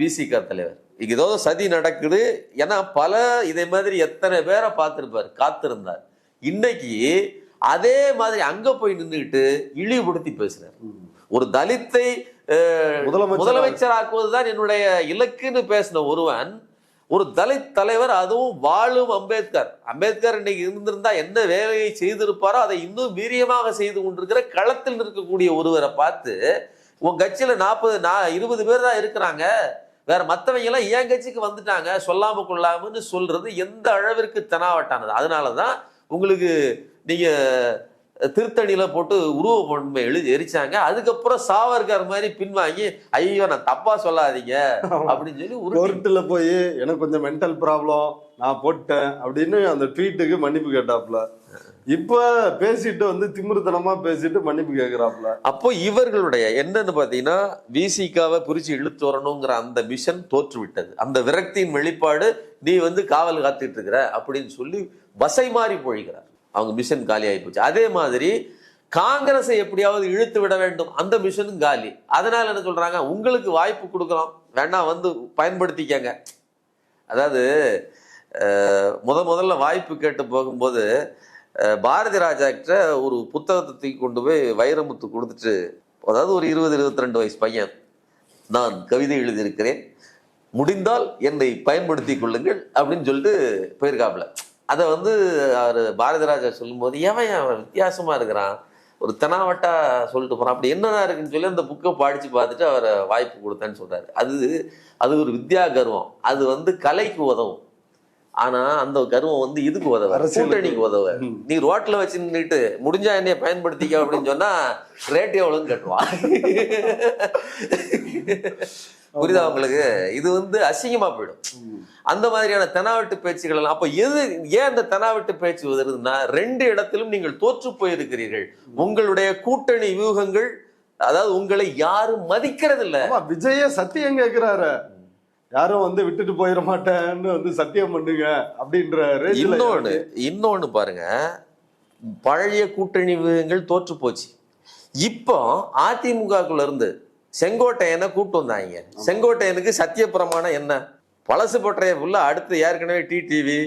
B: விசிக தலைவர். இங்க ஏதோ சதி நடக்குது, ஏன்னா பல இதே மாதிரி எத்தனை பேரை பார்த்திருப்பார், காத்திருந்தார். இன்னைக்கு அதே மாதிரி அங்க போய் நின்றுட்டு இழிவுபடுத்தி பேசுறாரு. ஒரு தலித்தை முதலமைச்சராக்குவதுதான் என்னுடைய இலக்குன்னு பேசின ஒருவன், ஒரு தலித் தலைவர், அதுவும் வாழும் அம்பேத்கர் இன்னைக்கு இருந்திருந்தா என்ன வேலையை செய்திருப்பாரோ அதை இன்னும் வீரியமாக செய்து கொண்டிருக்கிற களத்தில் இருக்கக்கூடிய ஒருவரை பார்த்து உன் கட்சியில 20 பேர் தான் இருக்கிறாங்க, வேற மற்றவங்க எல்லாம் என் கட்சிக்கு வந்துட்டாங்க சொல்லாம கொள்ளாமன்னு சொல்றது எந்த அளவிற்கு தெனாவட்டானது. அதனாலதான் உங்களுக்கு நீங்க திருத்தணியில போட்டு உருவ பொம்மை எரிச்சாங்க, அதுக்கப்புறம் சாவர்கர் மாதிரி பின்வாங்கி ஐயோ நான் தப்பா சொல்லாதீங்க அப்படின்னு சொல்லி
A: கோர்ட்டுல போய் எனக்கு கொஞ்சம் மென்டல் ப்ராப்ளம் நான் போட்டேன் அப்படின்னு அந்த ட்வீட்டுக்கு மன்னிப்பு கேட்டாப்ல. இப்ப பேசிட்டு வந்து திமிருத்தனமா பேசிட்டு மன்னிப்பு கேட்கிறாப்ல.
B: அப்போ இவர்களுடைய என்னன்னு பாத்தீங்கன்னா விசிகாவை குறிச்சு இழுத்து வரணுங்கிற அந்த மிஷன் தோற்று விட்டது. அந்த விரக்தியின் வெளிப்பாடு நீ வந்து காவல் காத்துட்டு இருக்கிற அப்படின்னு சொல்லி வசை மாறி பொழிகிறார். அவங்க மிஷன் காலி ஆகி போச்சு. அதே மாதிரி காங்கிரஸை எப்படியாவது இழுத்து விட வேண்டும், அந்த மிஷனும் காலி. அதனால என்ன சொல்றாங்க, உங்களுக்கு வாய்ப்பு கொடுக்குறோம் வேணா வந்து பயன்படுத்திக்கங்க. அதாவது முதல்ல வாய்ப்பு கேட்டு போகும்போது பாரதி ராஜா கிட்ட ஒரு புத்தகத்தை தூக்கி கொண்டு போய் வைரமுத்து கொடுத்துட்டு, அதாவது ஒரு 20-22 வயசு பையன், நான் கவிதை எழுதியிருக்கிறேன், முடிந்தால் என்னை பயன்படுத்தி கொள்ளுங்கள் அப்படின்னு சொல்லிட்டு போயிருக்காப்புல. அதை வந்து அவர் பாரதி ராஜா சொல்லும்போது அவன் வித்தியாசமா இருக்கிறான், ஒரு தெனாவட்டா சொல்லிட்டு போறான், அப்படி என்னதான் இருக்குன்னு சொல்லி அந்த புக்கை படிச்சு பார்த்துட்டு அவரை வாய்ப்பு கொடுத்தேன்னு சொல்றாரு. அது ஒரு வித்யா கர்வம், அது வந்து கலைக்கு உதவும். ஆனா அந்த கர்வம் வந்து இதுக்கு உதவ, கூட்டணிக்கு உதவ. நீ ரோட்ல வச்சு நின்றுட்டு முடிஞ்சா என்னைய பயன்படுத்திக்க அப்படின்னு சொன்னா ரேட் எவ்வளவுன்னு கட்டுவான். புரியுதா உங்களுக்கு? இது வந்து அசிங்கமா போயிடும் அந்த மாதிரியான தெனாவட்டு பேச்சுகள் எல்லாம். அப்ப ஏன் அந்த தெனாவட்டு பேச்சு வருதுன்னா, 2 இடத்திலும் நீங்கள் தோற்று போயிருக்கிறீர்கள். உங்களுடைய கூட்டணி வியூகங்கள், அதாவது உங்களை யாரும் மதிக்கிறது இல்ல.
A: விஜய சத்தியம் கேட்கிறாரு, யாரும் வந்து விட்டுட்டு போயிட மாட்டேன்னு வந்து சத்தியம் பண்ணுங்க அப்படின்றாரு.
B: இன்னொன்னு பாருங்க, பழைய கூட்டணி வியூகங்கள் தோற்று போச்சு. இப்போ அதிமுகக்குள்ள இருந்து செங்கோட்டையனை கூப்பிட்டு வந்தாங்க. செங்கோட்டையனுக்கு சத்திய பிரமாணம் என்ன? பழசு பற்றைய ஃபுல்லா அடுத்து ஏற்கனவே டிடிவி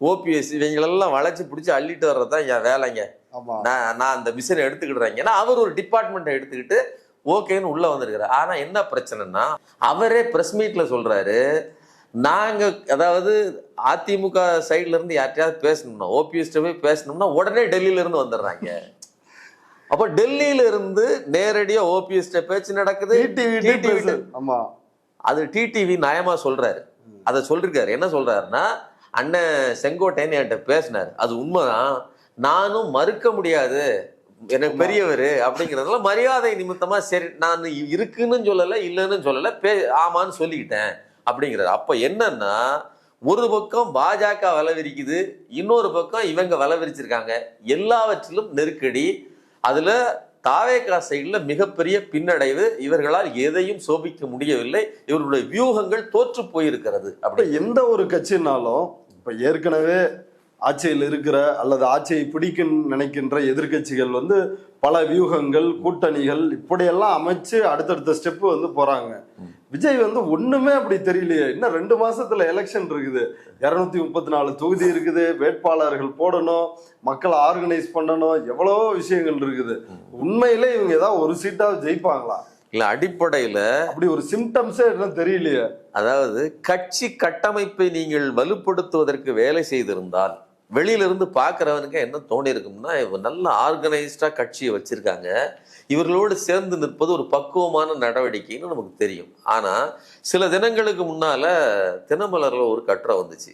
B: ஓபிஎஸ் இவங்களெல்லாம் வளைச்சு பிடிச்சி அள்ளிட்டு வர்றதுதான் என் வேலைங்க. நான் அந்த மிஷனை எடுத்துக்கிடுறேங்க. ஏன்னா அவர் ஒரு டிபார்ட்மெண்ட்டை எடுத்துக்கிட்டு ஓகேன்னு உள்ள வந்திருக்கிறார். ஆனா என்ன பிரச்சனைன்னா, அவரே பிரஸ் மீட்ல சொல்றாரு, நாங்க அதாவது அதிமுக சைட்ல இருந்து யார்ட்டையாவது பேசணும்னா, ஓபிஎஸ் போய் பேசணும்னா உடனே டெல்லியில இருந்து வந்துடுறாங்க. அப்ப டெல்லியில இருந்து நேரடியா ஓபிஎஸ் பேச்சு நடக்குது. அது டிடிவி நியாயமா சொல்றாரு, அதை சொல்லிருக்காரு. என்ன சொல்றாருன்னா, அண்ணன் செங்கோட்டையன் என்கிட்ட பேசினாரு, அது உண்மைதான், நானும் மறுக்க முடியாது, எனக்கு பெரியவர் அப்படிங்கிறதுல மரியாதை நிமித்தமா சரி நான் இருக்குன்னு சொல்லல இல்லைன்னு சொல்லல, ஆமான்னு சொல்லிக்கிட்டேன் அப்படிங்கிறாரு. அப்ப என்னன்னா, ஒரு பக்கம் பாஜக வலவிரிக்குது, இன்னொரு பக்கம் இவங்க வலவிரிச்சிருக்காங்க, எல்லாவற்றிலும் நெருக்கடி. அதுல தாவேகா சைடுல மிகப்பெரிய பின்னடைவு, இவர்களால் எதையும் சோபிக்க முடியவில்லை, இவர்களுடைய வியூகங்கள் தோற்று போயிருக்கிறது. அப்படி
A: எந்த ஒரு கட்சினாலும் இப்ப ஏற்கனவே ஆட்சியில் இருக்கிற அல்லது ஆட்சியை பிடிக்க நினைக்கின்ற எதிர்கட்சிகள் வந்து பல வியூகங்கள் கூட்டணிகள் இப்படியெல்லாம் அமைச்சு அடுத்தடுத்த ஸ்டெப் வந்து போறாங்க. விஜய் வந்து ஒண்ணுமே அப்படி தெரியலையே. இன்னும் 2 மாசத்துல எலெக்ஷன் இருக்குது, 234 தொகுதி இருக்குது, வேட்பாளர்கள் போடணும், மக்களை ஆர்கனைஸ் பண்ணணும், எவ்வளவோ விஷயங்கள் இருக்குது. உண்மையிலே இவங்க ஏதாவது ஒரு சீட்டாவது ஜெயிப்பாங்களா?
B: இல்ல அடிப்படையில
A: அப்படி ஒரு சிம்டம்ஸே என்ன தெரியலையே.
B: அதாவது கட்சி கட்டமைப்பை நீங்கள் வலுப்படுத்துவதற்கு வேலை செய்திருந்தால் வெளியிலிருந்து பார்க்குறவனுக்கு என்ன தோணி இருக்கும்னா, இவங்க நல்ல ஆர்கனைஸ்டா கட்சியை வச்சிருக்காங்க, இவர்களோடு சேர்ந்து நிற்பது ஒரு பக்குவமான நடவடிக்கைன்னு நமக்கு தெரியும். ஆனா சில தினங்களுக்கு முன்னால தினமலர்ல ஒரு கட்டுரை வந்துச்சு,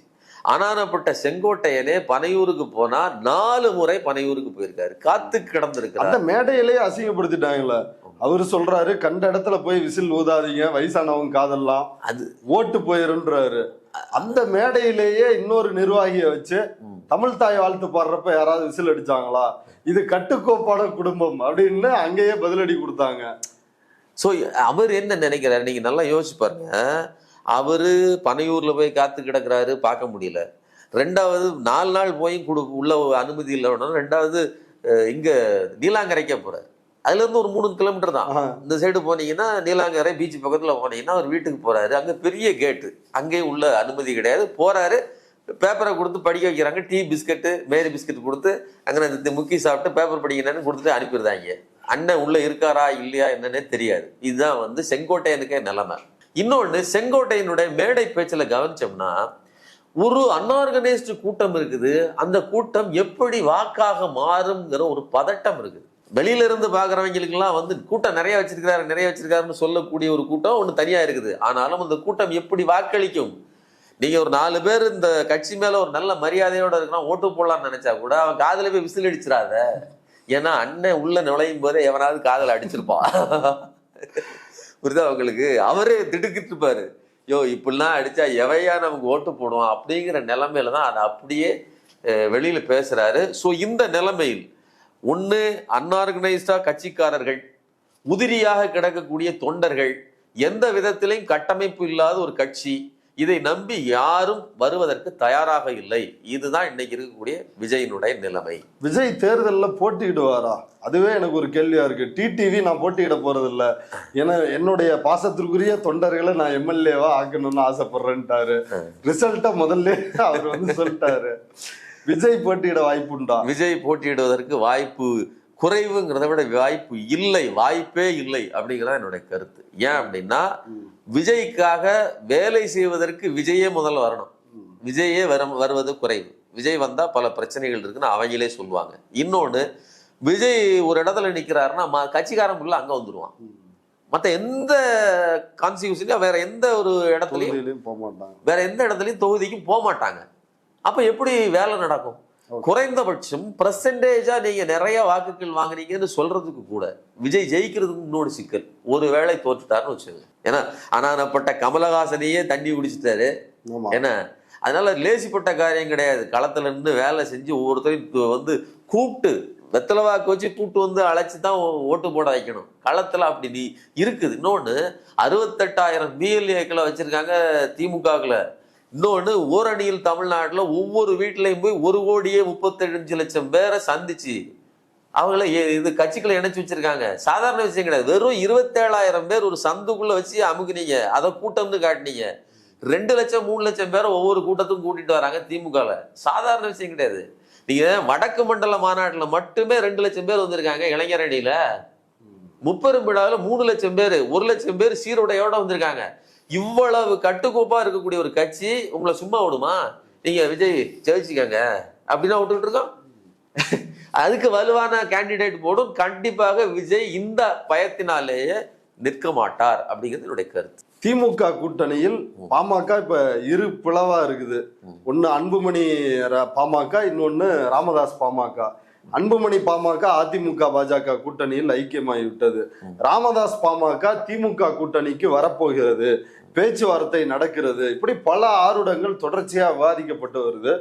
B: அனானப்பட்ட செங்கோட்டையனே பனையூருக்கு போனா 4 முறை பனையூருக்கு போயிருக்காரு, காத்து கிடந்திருக்காரு.
A: அந்த மேடையிலேயே அசிங்கப்படுத்திட்டாங்களே. அவரு சொல்றாரு, கண்ட இடத்துல போய் விசில் ஊதாதீங்க, வயசானவங்க காதெல்லாம் அது ஓட்டு போயிருன்றாரு. அந்த மேடையிலேயே இன்னொரு நிர்வாகியை வச்சு தமிழ் தாய் வாழ்த்து பாடுறப்ப யாராவது விசில் அடிச்சாங்களா? இது கட்டுக்கோப்பான குடும்பம் அப்படின்னு அங்கேயே பதிலடி கொடுத்தாங்க.
B: ஸோ அவர் என்ன நினைக்கிறாரு நீங்க நல்லா யோசிச்சு பாருங்க. அவரு பனையூர்ல போய் காத்து கிடக்குறாரு, பார்க்க முடியல. 2வது 4 நாள் போய் உள்ள அனுமதி இல்லை. 2வது இங்க நீலாங்கரைக்க போறாரு, அதுல இருந்து ஒரு 3 கிலோமீட்டர் தான். இந்த சைடு போனீங்கன்னா நீலாங்கரை பீச் பக்கத்துல போனீங்கன்னா அவர் வீட்டுக்கு போறாரு, அங்க பெரிய கேட்டு, அங்கேயும் உள்ள அனுமதி கிடையாது, போறாரு, பேப்பரை கொடுத்து படிக்க வைக்கிறாங்க. டீ பிஸ்கட்டு மேரி பிஸ்கட் கொடுத்து அங்கே முக்கி சாப்பிட்டு பேப்பர் படிக்கணும்னு கொடுத்துட்டு அனுப்பிடுறாங்க. அண்ணன் உள்ள இருக்காரா இல்லையா என்னன்னே தெரியாது. இதுதான் வந்து செங்கோட்டையனுக்கே நிலைமை. இன்னொன்னு, செங்கோட்டையனுடைய மேடை பேச்சில் கவனிச்சோம்னா ஒரு அன்ஆர்கனைஸ்டு கூட்டம் இருக்குது. அந்த கூட்டம் எப்படி வாக்காக மாறுங்கிற ஒரு பதட்டம் இருக்குது. வெளியில இருந்து பாக்குறவங்களுக்கெல்லாம் வந்து கூட்டம் நிறைய வச்சிருக்காருன்னு சொல்லக்கூடிய ஒரு கூட்டம் ஒண்ணு தனியா இருக்குது. ஆனாலும் அந்த கூட்டம் எப்படி வாக்களிக்கும்? நீங்க ஒரு 4 பேர் இந்த கட்சி மேல ஒரு நல்ல மரியாதையோட இருக்கிறான் ஓட்டு போடலாம்னு நினைச்சா கூட அவன் காதுல போய் விசில் அடிச்சிடாத. ஏன்னா அண்ணன் உள்ள நுழையும் போதே எவனாவது காதல அடிச்சிருப்பான். புரியுதா அவங்களுக்கு? அவரே திடுக்கிட்டு இருப்பாரு. யோ இப்படிலாம் அடிச்சா எவையா நமக்கு ஓட்டு போடுவான் அப்படிங்கிற நிலைமையில தான் அதை அப்படியே வெளியில பேசுறாரு. ஸோ இந்த நிலைமையில் ஒன்று அன்ஆர்கனைஸ்டா கட்சிக்காரர்கள், உதிரியாக கிடக்கக்கூடிய தொண்டர்கள், எந்த விதத்திலையும் கட்டமைப்பு இல்லாத ஒரு கட்சி, இதை நம்பி யாரும் வருவதற்கு தயாராக இல்லை. இதுதான் இன்னைக்கு இருக்கக்கூடிய விஜயினுடைய நிலைமை.
A: விஜய் தேர்தலில் போட்டியிடுவாரா? அதுவே எனக்கு ஒரு கேள்வியா இருக்கு. டிடிவி நான் போட்டியிட போறது இல்லை, ஏன்னா என்னுடைய பாசத்திற்குரிய தொண்டர்களை நான் எம்எல்ஏவா ஆக்கணும்னு ஆசைப்படுறேன்ட்டாரு. ரிசல்ட்டை முதல்ல அவர் வந்து சொல்லிட்டாரு. விஜய் போட்டியிட வாய்ப்புண்டா?
B: விஜய் போட்டியிடுவதற்கு வாய்ப்பு குறைவுங்கிறத விட வாய்ப்பு இல்லை, வாய்ப்பே இல்லை அப்படிங்கிறத என்னுடைய கருத்து. ஏன் அப்படின்னா விஜய்க்காக வேலை செய்வதற்கு விஜயே முதல்ல வரணும். விஜயே வருவது குறைவு. விஜய் வந்தா பல பிரச்சனைகள் இருக்குன்னு அவங்களே சொல்லுவாங்க. இன்னொன்னு, விஜய் ஒரு இடத்துல நிக்கிறாருன்னா கட்சிக்காரன் உள்ள அங்க வந்துருவான். மற்ற எந்த கான்ஸ்டிடியூஷன்லயும் வேற எந்த ஒரு இடத்துலயும்
A: போக மாட்டாங்க,
B: வேற எந்த இடத்துலயும் தொகுதிக்கும் போக மாட்டாங்க. அப்ப எப்படி வேலை நடக்கும்? குறைந்தபட்சம் பெர்சன்டேஜா நீங்க நிறைய வாக்குகள் வாங்குறீங்கன்னு சொல்றதுக்கு கூட விஜய் ஜெயிக்கிறதுக்கு இன்னொரு சிக்கல், ஒரு வேளை தோற்றுட்டாருன்னு வச்சுக்கோங்க. ஏன்னா அனானப்பட்ட கமலஹாசனையே தண்ணி குடிச்சிட்டாரு. ஏன்னா அதனால லேசிப்பட்ட காரியம் கிடையாது. களத்துல இருந்து வேலை செஞ்சு ஒவ்வொருத்தரையும் வந்து கூப்பிட்டு வெத்தலை வாக்கு வச்சு கூப்பிட்டு வந்து அழைச்சிதான் ஓட்டு போட வைக்கணும். களத்துல அப்படி நீ இருக்குது. இன்னொன்னு 68,000 பிஎல்ஏக்களை வச்சிருக்காங்க திமுகவுல. இன்னொன்று, ஓரணியில் தமிழ்நாட்டில் ஒவ்வொரு வீட்டிலையும் போய் 1,35,00,000 பேரை சந்திச்சு அவங்கள இது கட்சிகளை இணைச்சு வச்சிருக்காங்க. சாதாரண விஷயம் கிடையாது. வெறும் 27,000 பேர் ஒரு சந்துக்குள்ள வச்சு அமுக்குனீங்க, அதை கூட்டம்னு காட்டினீங்க. 2 லட்சம் 3 லட்சம் பேரை ஒவ்வொரு கூட்டத்துக்கும் கூட்டிட்டு வராங்க திமுகவில். சாதாரண விஷயம் கிடையாது. நீங்க வடக்கு மண்டல மாநாட்டில் மட்டுமே 2 லட்சம் பேர் வந்திருக்காங்க. இளைஞர் அணியில முப்பெரும் விழாவில் 3 லட்சம் பேர், 1 லட்சம் பேர் சீருடையோட வந்திருக்காங்க. இவ்வளவு கட்டுக்கோப்பா இருக்கக்கூடிய ஒரு கட்சி உங்களை சும்மா விடுமா? நீங்க விஜய் ஜெயிச்சுக்கங்க அப்படின்னா விட்டுக்கிட்டு இருக்கோம். அதுக்கு வலுவான கேண்டிடேட் போடும். கண்டிப்பாக விஜய் இந்த பயத்தினாலேயே நிற்க மாட்டார் அப்படிங்கிறது என்னுடைய கருத்து.
A: திமுக கூட்டணியில் பாமக இப்ப இரு பிளவா இருக்குது. ஒன்னு அன்புமணி பாமக, இன்னொன்னு ராமதாஸ் பாமக. அன்புமணி பாமக அதிமுக பாஜக கூட்டணியில் ஐக்கியமாகி விட்டது. ராமதாஸ் பாமக திமுக கூட்டணிக்கு வரப்போகிறது, பேச்சுவார்த்தை நடக்கிறது. இப்படி பல ஆருடங்கள் தொடர்ச்சியா விவாதிக்கப்பட்டு வருது.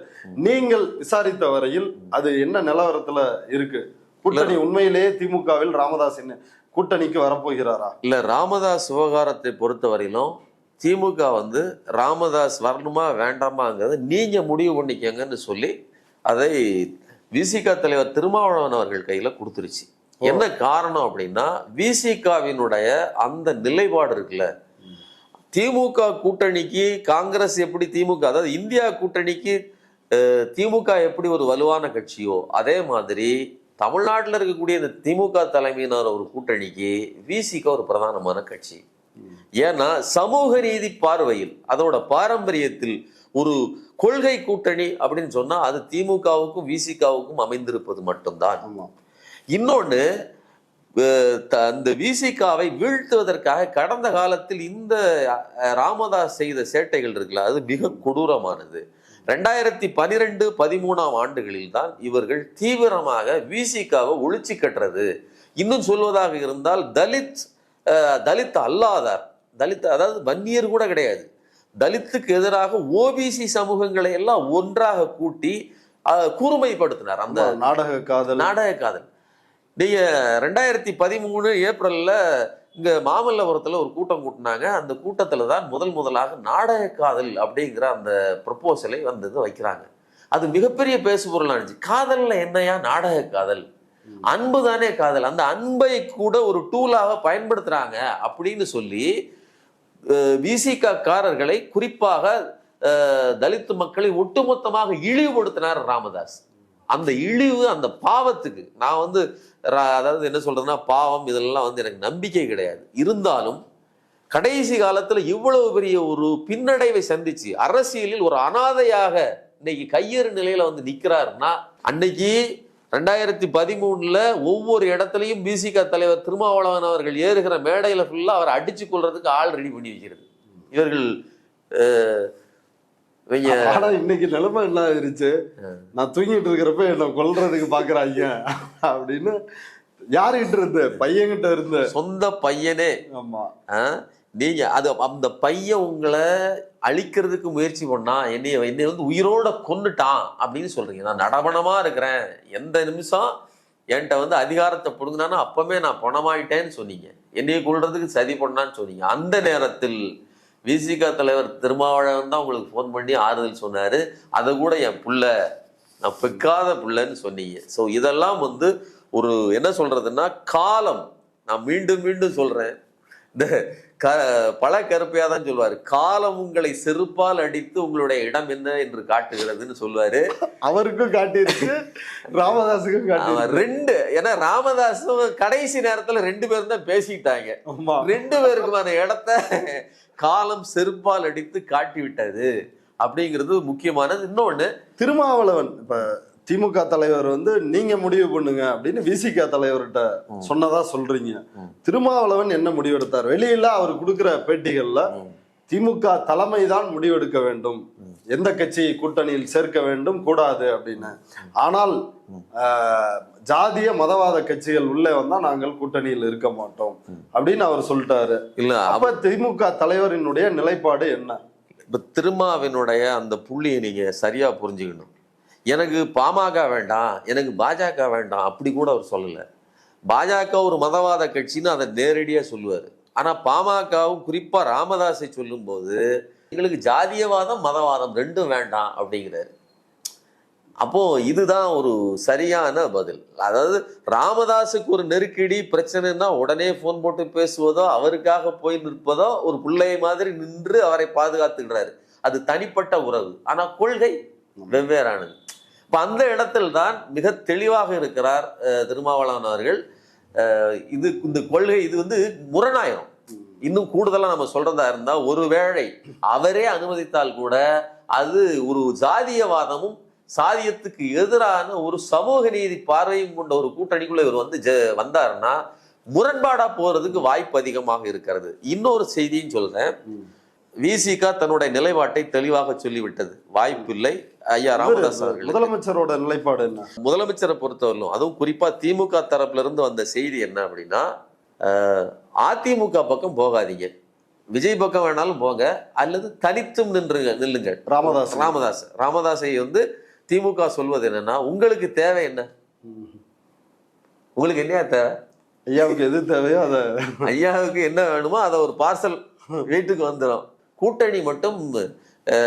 A: நீங்கள் விசாரித்த வரையில் அது என்ன நிலவரத்துல இருக்கு? கூட்டணி உண்மையிலேயே திமுகவில் ராமதாஸ் என்ன கூட்டணிக்கு வரப்போகிறாரா?
B: இல்ல, ராமதாஸ் விவகாரத்தை பொறுத்த வரையிலும் திமுக வந்து ராமதாஸ் வரணுமா வேண்டாமாங்கிறது நீங்க முடிவு பண்ணிக்கங்கன்னு சொல்லி அதை விசிக தலைவர் திருமாவளவன் அவர்கள் கையில கொடுத்துருச்சு. என்ன காரணம் அப்படின்னா, விசிகாவினுடைய அந்த நிலைப்பாடு இருக்குல்ல, திமுக கூட்டணிக்கு காங்கிரஸ் எப்படி திமுக, அதாவது இந்தியா கூட்டணிக்கு திமுக எப்படி ஒரு வலுவான கட்சியோ அதே மாதிரி தமிழ்நாட்டில் இருக்கக்கூடிய இந்த திமுக தலைமையினர் ஒரு கூட்டணிக்கு விசிக ஒரு பிரதானமான கட்சி. ஏன்னா சமூக நீதி பார்வையில் அதோட பாரம்பரியத்தில் ஒரு கொள்கை கூட்டணி அப்படின்னு சொன்னா அது திமுகவுக்கும் விசிகாவுக்கும் அமைந்திருப்பது மட்டும்தான். இன்னொன்னு, அந்த விசிகாவை வீழ்த்துவதற்காக கடந்த காலத்தில் இந்த ராமதாஸ் செய்த சேட்டைகள் இருக்குல்ல, அது மிக கொடூரமானது. 2012-13 ஆண்டுகளில் தான் இவர்கள் தீவிரமாக விசிகாவை ஒழிச்சு கட்டுறது. இன்னும் சொல்வதாக இருந்தால் தலித் அல்லாதார், தலித் அதாவது வன்னியர் கூட கிடையாது, தலித்துக்கு எதிராக ஓபிசி சமூகங்களை எல்லாம் ஒன்றாக கூட்டி கூர்மைப்படுத்தினார். அந்த நாடக காதல். நீங்க 2013 ஏப்ரல்ல இங்க மாமல்லபுரத்துல ஒரு கூட்டம் கூட்டினாங்க. அந்த கூட்டத்துல தான் முதலாக நாடக காதல் அப்படிங்கிற அந்த ப்ரொபோசலை வைக்கிறாங்க. அது மிகப்பெரிய பேசுபொருளா இருந்துச்சு. காதல்ல என்னையா நாடக காதல்? அன்பு தானே காதல். அந்த அன்பை கூட ஒரு டூலாக பயன்படுத்துறாங்க அப்படின்னு சொல்லி விசிக காரர்களை, குறிப்பாக தலித்து மக்களை ஒட்டுமொத்தமாக இழிவுபடுத்தினார் ராமதாஸ். அந்த இழிவு, அந்த பாவத்துக்கு நான் வந்து அதாவது என்ன சொல்றேன்னா, பாவம் இதெல்லாம் வந்து எனக்கு நம்பிக்கை கிடையாது. இருந்தாலும் கடைசி காலத்துல இவ்வளவு பெரிய ஒரு பின்னடைவை சந்திச்சு அரசியலில் ஒரு அனாதையாக இன்னைக்கு கையேறு நிலையில வந்து நிக்கிறாருன்னா, அன்னைக்கு 2013 ஒவ்வொரு இடத்துலையும் பிசிக தலைவர் திருமாவளவன் அவர்கள் ஏறுகிற மேடையில ஃபுல்லா அவரை அடிச்சு கொள்றதுக்கு ஆள் ரெடி பண்ணி வைக்கிறது இவர்கள்.
A: ஆனா இன்னைக்கு நிலைமை என்ன ஆயிருச்சு, நான் தூங்கிட்டு இருக்கிறப்ப என்ன கொல்றதுக்கு பாக்குறாங்க அப்படின்னு யாருகிட்ட இருந்து, பையன்கிட்ட இருந்து,
B: சொந்த பையனே.
A: ஆமா,
B: நீங்க அது அந்த பையன் உங்களை அழிக்கிறதுக்கு முயற்சி பண்ணா, என்னைய வந்து உயிரோட கொன்னுட்டான் அப்படின்னு சொல்றீங்க. நான் நடபணமா இருக்கிறேன், எந்த நிமிஷம் என்கிட்ட வந்து அதிகாரத்தை பிடுங்கினானா அப்பவே நான் பணமாயிட்டேன்னு சொன்னீங்க, என்னைய கொள்றதுக்கு சதி பண்ணான்னு சொன்னீங்க. அந்த நேரத்தில் விசிக தலைவர் திருமாவளவன் தான் உங்களுக்கு ஃபோன் பண்ணி ஆறுதல் சொன்னாரு. அதை கூட என் புள்ள, நான் பெக்காத புள்ளன்னு சொன்னீங்க. ஸோ இதெல்லாம் வந்து ஒரு என்ன சொல்றதுன்னா, காலம், நான் மீண்டும் மீண்டும் சொல்றேன், இந்த பல கருப்பையா தான் சொல்லுவாரு, காலம் உங்களை செருப்பால் அடித்து உங்களுடைய இடம் என்ன என்று காட்டுகிறதுன்னு சொல்லுவாரு.
A: அவருக்கும் காட்டியிருக்கு, ராமதாஸுக்கும் காட்டி
B: ரெண்டு. ஏன்னா ராமதாஸும் கடைசி நேரத்துல 2 பேரும் தான் பேசிட்டாங்க. 2 பேருக்குமான இடத்த காலம் செருப்பால் அடித்து காட்டி விட்டது அப்படிங்கிறது முக்கியமானது. இன்னொன்னு,
A: திருமாவளவன் இப்ப திமுக தலைவர் வந்து நீங்க முடிவு பண்ணுங்க அப்படின்னு விசிக தலைவர்கிட்ட சொன்னதா சொல்றீங்க. திருமாவளவன் என்ன முடிவெடுத்தார்? வெளியில அவர் கொடுக்கிற பேட்டிகள்ல திமுக தலைமை தான் முடிவெடுக்க வேண்டும், எந்த கட்சி கூட்டணியில் சேர்க்க வேண்டும் கூடாது அப்படின்னு. ஆனால் ஜாதிய மதவாத கட்சிகள் உள்ளே வந்தா நாங்கள் கூட்டணியில் இருக்க மாட்டோம் அப்படின்னு அவர் சொல்லிட்டாரு.
B: இல்ல,
A: அப்ப திமுக தலைவரினுடைய நிலைப்பாடு என்ன?
B: இப்ப திருமாவினுடைய அந்த புள்ளியை நீங்க சரியா புரிஞ்சுக்கணும். எனக்கு பாமக வேண்டாம், எனக்கு பாஜக வேண்டாம் அப்படி கூட அவர் சொல்லல. பாஜக ஒரு மதவாத கட்சின்னு அதை நேரடியா சொல்லுவாரு. ஆனா பாமகவும் குறிப்பா ராமதாஸை சொல்லும் போது எங்களுக்கு ஜாதியவாதம் மதவாதம் ரெண்டும் வேண்டாம் அப்படிங்கிறாரு. அப்போ இதுதான் ஒரு சரியான பதில். அதாவது ராமதாஸுக்கு ஒரு நெருக்கடி பிரச்சனைன்னா உடனே போன் போட்டு பேசுவதோ, அவருக்காக போய் நிற்பதோ, ஒரு பிள்ளை மாதிரி நின்று அவரை பாதுகாத்துக்கிறாரு. அது தனிப்பட்ட உறவு. ஆனா கொள்கை வெவ்வேறானது. இப்ப அந்த இடத்தில் தான் மிக தெளிவாக இருக்கிறார் திருமாவளவன் அவர்கள். இது இந்த கொள்கை இது வந்து முரணாயிரும். இன்னும் கூடுதலா நம்ம சொல்றதா இருந்தா, ஒருவேளை அவரே அனுமதித்தால் கூட அது ஒரு ஜாதியவாதமும் சாதியத்துக்கு எதிரான ஒரு சமூக நீதி பார்வையும் கொண்ட ஒரு கூட்டணிக்குள்ள இவர் வந்து வந்தாருன்னா முரண்பாடா போறதுக்கு வாய்ப்பு அதிகமாக இருக்கிறது. இன்னொரு செய்தியும் சொல்றேன், விசிக தன்னுடைய நிலைப்பாட்டை தெளிவாக சொல்லிவிட்டது, வாய்ப்பில்லை. ஐயா ராமதாஸ் அவர்கள்,
A: முதலமைச்சரோட நிலைப்பாடு என்ன?
B: முதலமைச்சரை பொறுத்தவரையிலும் அதுவும் குறிப்பா திமுக தரப்புல இருந்து வந்த செய்தி என்ன அப்படின்னா, அதிமுக பக்கம் போகாதீங்க, விஜய் பக்கம் வேணாலும் போங்க, அல்லது தனித்தும் நில்லுங்க. ராமதாஸை வந்து திமுக சொல்வது என்னன்னா, உங்களுக்கு தேவை என்ன, உங்களுக்கு என்ன தேவை,
A: ஐயாவுக்கு எது தேவையோ அதை,
B: ஐயாவுக்கு என்ன வேணுமோ அதை ஒரு பார்சல் வீட்டுக்கு வந்துடும், கூட்டணி மட்டும்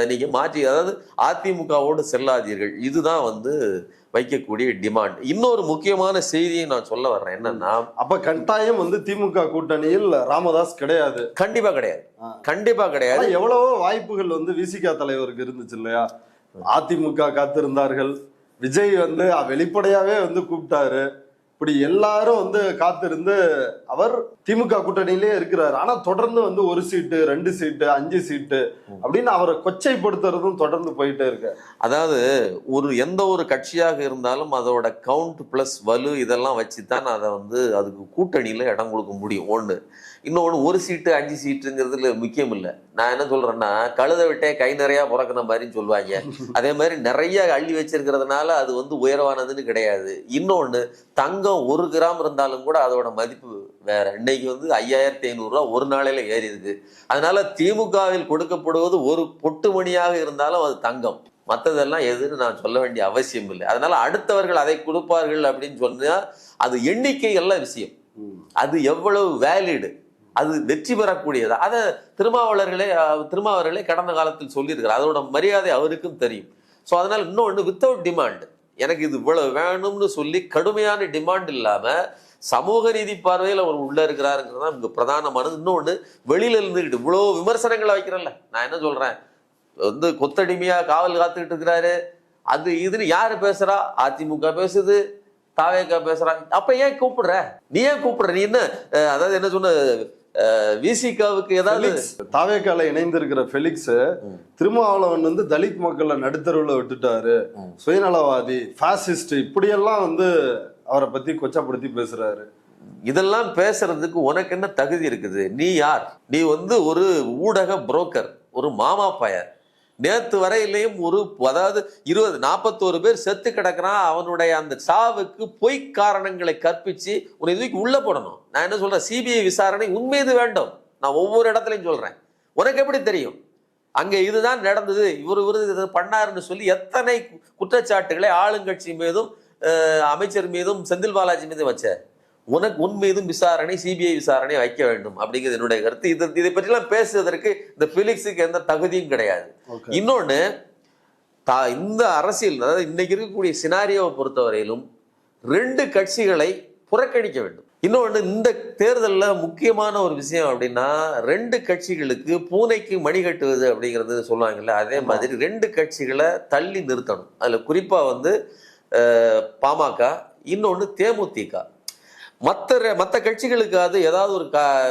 B: நீங்க மாற்றி, அதாவது அதிமுகவோடு செல்லாதீர்கள். இதுதான் வந்து வைக்கக்கூடிய டிமாண்ட். இன்னொரு முக்கியமான செய்தியை நான் சொல்ல வர்றேன் என்னன்னா,
A: அப்ப கட்டாயம் வந்து திமுக கூட்டணியில் ராமதாஸ் கிடையாது.
B: கண்டிப்பா கிடையாது, கண்டிப்பா கிடையாது.
A: எவ்வளவோ வாய்ப்புகள் வந்து விசிக தலைவருக்கு இருந்துச்சு இல்லையா? அதிமுக காத்திருந்தார்கள், விஜய் வந்து வெளிப்படையாவே வந்து கூப்பிட்டாரு, இப்படி எல்லாரும் வந்து காத்திருந்து அவர் திமுக கூட்டணியிலே இருக்கிறார். ஆனா தொடர்ந்து வந்து 1 சீட்டு 2 சீட்டு 5 சீட்டு அப்படின்னு அவரை கொச்சைப்படுத்துறதும் தொடர்ந்து போயிட்டே இருக்கு.
B: அதாவது எந்த ஒரு கட்சியாக இருந்தாலும் அதோட கவுண்ட் பிளஸ் வலு இதெல்லாம் வச்சுதான் அதை வந்து அதுக்கு கூட்டணியில இடம் கொடுக்க முடியும். ஒண்ணு. இன்னொன்று, 1 சீட்டு 5 சீட்டுங்கிறதுல முக்கியம் இல்லை. நான் என்ன சொல்றேன்னா, கழுத விட்டே கை நிறையா பிறக்கிற மாதிரின்னு சொல்லுவாங்க. அதே மாதிரி நிறைய அள்ளி வச்சிருக்கிறதுனால அது வந்து உயர்வானதுன்னு கிடையாது. இன்னொன்று, தங்கம் 1 கிராம் இருந்தாலும் கூட அதோட மதிப்பு வேற. இன்னைக்கு வந்து 5500 ரூபா ஒரு நாளையில ஏறி இருக்கு. அதனால திமுகவில் கொடுக்கப்படுவது ஒரு பொட்டு மணியாக இருந்தாலும் அது தங்கம், மற்றதெல்லாம் எதுன்னு நான் சொல்ல வேண்டிய அவசியம் இல்லை. அதனால அடுத்தவர்கள் அதை கொடுப்பார்கள் அப்படின்னு சொன்னா அது எண்ணிக்கைகள்ல விஷயம், அது எவ்வளவு வேலிடு, அது வெற்றி பெறக்கூடியதா, அதை திருமாவளவர்களே கடந்த காலத்தில் சொல்லியிருக்கிறார். அதோட மரியாதை அவருக்கும் தெரியும். ஸோ அதனால இன்னொன்று, வித்தவுட் டிமாண்ட், எனக்கு இது இவ்வளவு வேணும்னு சொல்லி கடுமையான டிமாண்ட் இல்லாம சமூக நீதி பார்வையில் அவர் உள்ள இருக்கிறாருங்கிறது தான் இங்க பிரதானமானது. இன்னொன்று, வெளியில இருந்துகிட்டு இவ்வளோ விமர்சனங்களை வைக்கிறல்ல, நான் என்ன சொல்றேன், வந்து கொத்தடிமையா காவல் காத்துக்கிட்டு இருக்கிறாரு. அது இதுன்னு யாரு பேசுறா? அதிமுக பேசுது, தாவேகா பேசுறா. அப்ப ஏன் கூப்பிடுற? நீ ஏன் கூப்பிடுற? நீ என்ன அதாவது என்ன சொன்ன விசிகாவுக்கு ஏதாவது
A: தாவேக்கால இணைந்திருக்கிற ஃபெலிக்ஸ் திருமாவளவன் வந்து தலித் மக்களை நடுத்தருவுல விட்டுட்டாரு, சுயநலவாதி, பாசிஸ்ட், இப்படியெல்லாம் வந்து அவரை பத்தி கொச்சப்படுத்தி பேசுறாரு.
B: இதெல்லாம் பேசுறதுக்கு உனக்கு என்ன தகுதி இருக்குது? நீ யார்? நீ வந்து ஒரு ஊடக புரோக்கர், ஒரு மாமா பயர். நேத்து வரையிலையும் அதாவது 41 பேர் செத்து கிடக்குறான். அவனுடைய அந்த சாவுக்கு பொய் காரணங்களை கற்பிச்சு உன்னை இதுக்கு உள்ள போடணும். நான் என்ன சொல்றேன், சிபிஐ விசாரணை உண்மைது வேண்டும். நான் ஒவ்வொரு இடத்துலையும் சொல்றேன். உனக்கு எப்படி தெரியும் அங்க இதுதான் நடந்தது, இவர் இது பண்ணாருன்னு சொல்லி எத்தனை குற்றச்சாட்டுகளை ஆளுங்கட்சி மீதும் அமைச்சர் மீதும் செந்தில் பாலாஜி மீதும் வச்ச? உனக்கு உன் மீதும் விசாரணை, சிபிஐ விசாரணை வைக்க வேண்டும் அப்படிங்கிறது என்னுடைய கருத்து. இதை பற்றிலாம் பேசுவதற்கு இந்த பிலிக்ஸுக்கு எந்த தகுதியும் கிடையாது. இன்னொன்னு, இந்த அரசியல், அதாவது இன்னைக்கு இருக்கக்கூடிய சினாரியோவை பொறுத்தவரையிலும் 2 கட்சிகளை புறக்கணிக்க வேண்டும். இன்னொன்னு, இந்த தேர்தலில் முக்கியமான ஒரு விஷயம் அப்படின்னா 2 கட்சிகளுக்கு பூனைக்கு மணி கட்டுவது அப்படிங்கிறது சொல்லுவாங்கல்ல, அதே மாதிரி 2 கட்சிகளை தள்ளி நிறுத்தணும். அதுல குறிப்பா வந்து பாமக, இன்னொன்னு தேமுதிக. மற்ற கட்சிகளுக்கு அது ஏதாவது ஒரு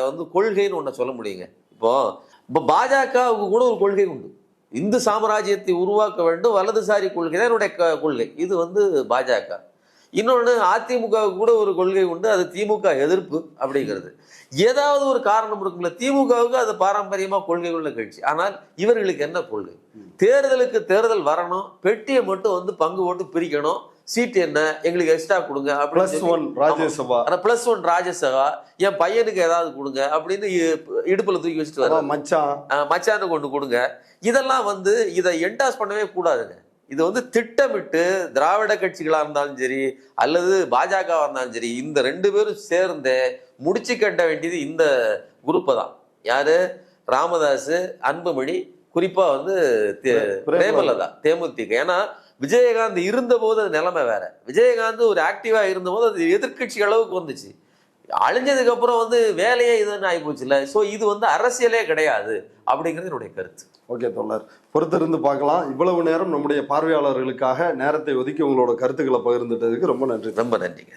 B: வந்து கொள்கைன்னு ஒண்ணு சொல்ல முடியுங்க. இப்போ பாஜகவுக்கு கூட ஒரு கொள்கை உண்டு. இந்து சாம்ராஜ்யத்தை உருவாக்க வேண்டும், வலதுசாரி கொள்கை தான் என்னுடைய கொள்கை. இது வந்து பாஜக. இன்னொன்று, அதிமுகவுக்கு கூட ஒரு கொள்கை உண்டு, அது திமுக எதிர்ப்பு அப்படிங்கிறது. ஏதாவது ஒரு காரணம் இருக்குல்ல. திமுகவுக்கு அது பாரம்பரியமா கொள்கை உள்ள கட்சி. ஆனால் இவர்களுக்கு என்ன கொள்கை? தேர்தலுக்கு தேர்தல் வரணும், பெட்டியை மட்டும் வந்து பங்கு போட்டு பிரிக்கணும், சீட் என்ன எங்களுக்கு எக்ஸ்ட்ரா கொடுங்க அப்படின்னு, +1 ராஜ்யசபா, என் பையனுக்கு ஏதாவது கொடுங்க அப்படின்னு இடுப்புல தூக்கி வச்சுட்டு வர மச்சானு கொண்டு கொடுங்க. இதெல்லாம் வந்து இதை என்டாஸ் பண்ணவே கூடாதுங்க. இது வந்து திட்டமிட்டு திராவிட கட்சிகளா இருந்தாலும் சரி அல்லது பாஜகவா இருந்தாலும் சரி, இந்த 2 பேரும் சேர்ந்து முடிச்சு கட்ட வேண்டியது இந்த குரூப்பை தான். யாரு? ராமதாஸ், அன்புமணி, குறிப்பா வந்து பிரேமலதா, தேமுதிக. ஏன்னா விஜயகாந்த் இருந்த போது அது நிலைமை வேற. விஜயகாந்த் ஒரு ஆக்டிவா இருந்த போது அது எதிர்கட்சி அளவுக்கு வந்துச்சு. அழிஞ்சதுக்கு அப்புறம் வந்து வேலையே இதுன்னு ஆகி போச்சுல்ல. ஸோ இது வந்து அரசியலே கிடையாது அப்படிங்கிறது என்னுடைய கருத்து.
A: ஓகே தோழர், பொறுத்திருந்து பார்க்கலாம். இவ்வளவு நேரம் நம்முடைய பார்வையாளர்களுக்காக நேரத்தை ஒதுக்கி உங்களோட கருத்துக்களை பகிர்ந்துட்டதுக்கு ரொம்ப நன்றி.
B: ரொம்ப நன்றிங்க.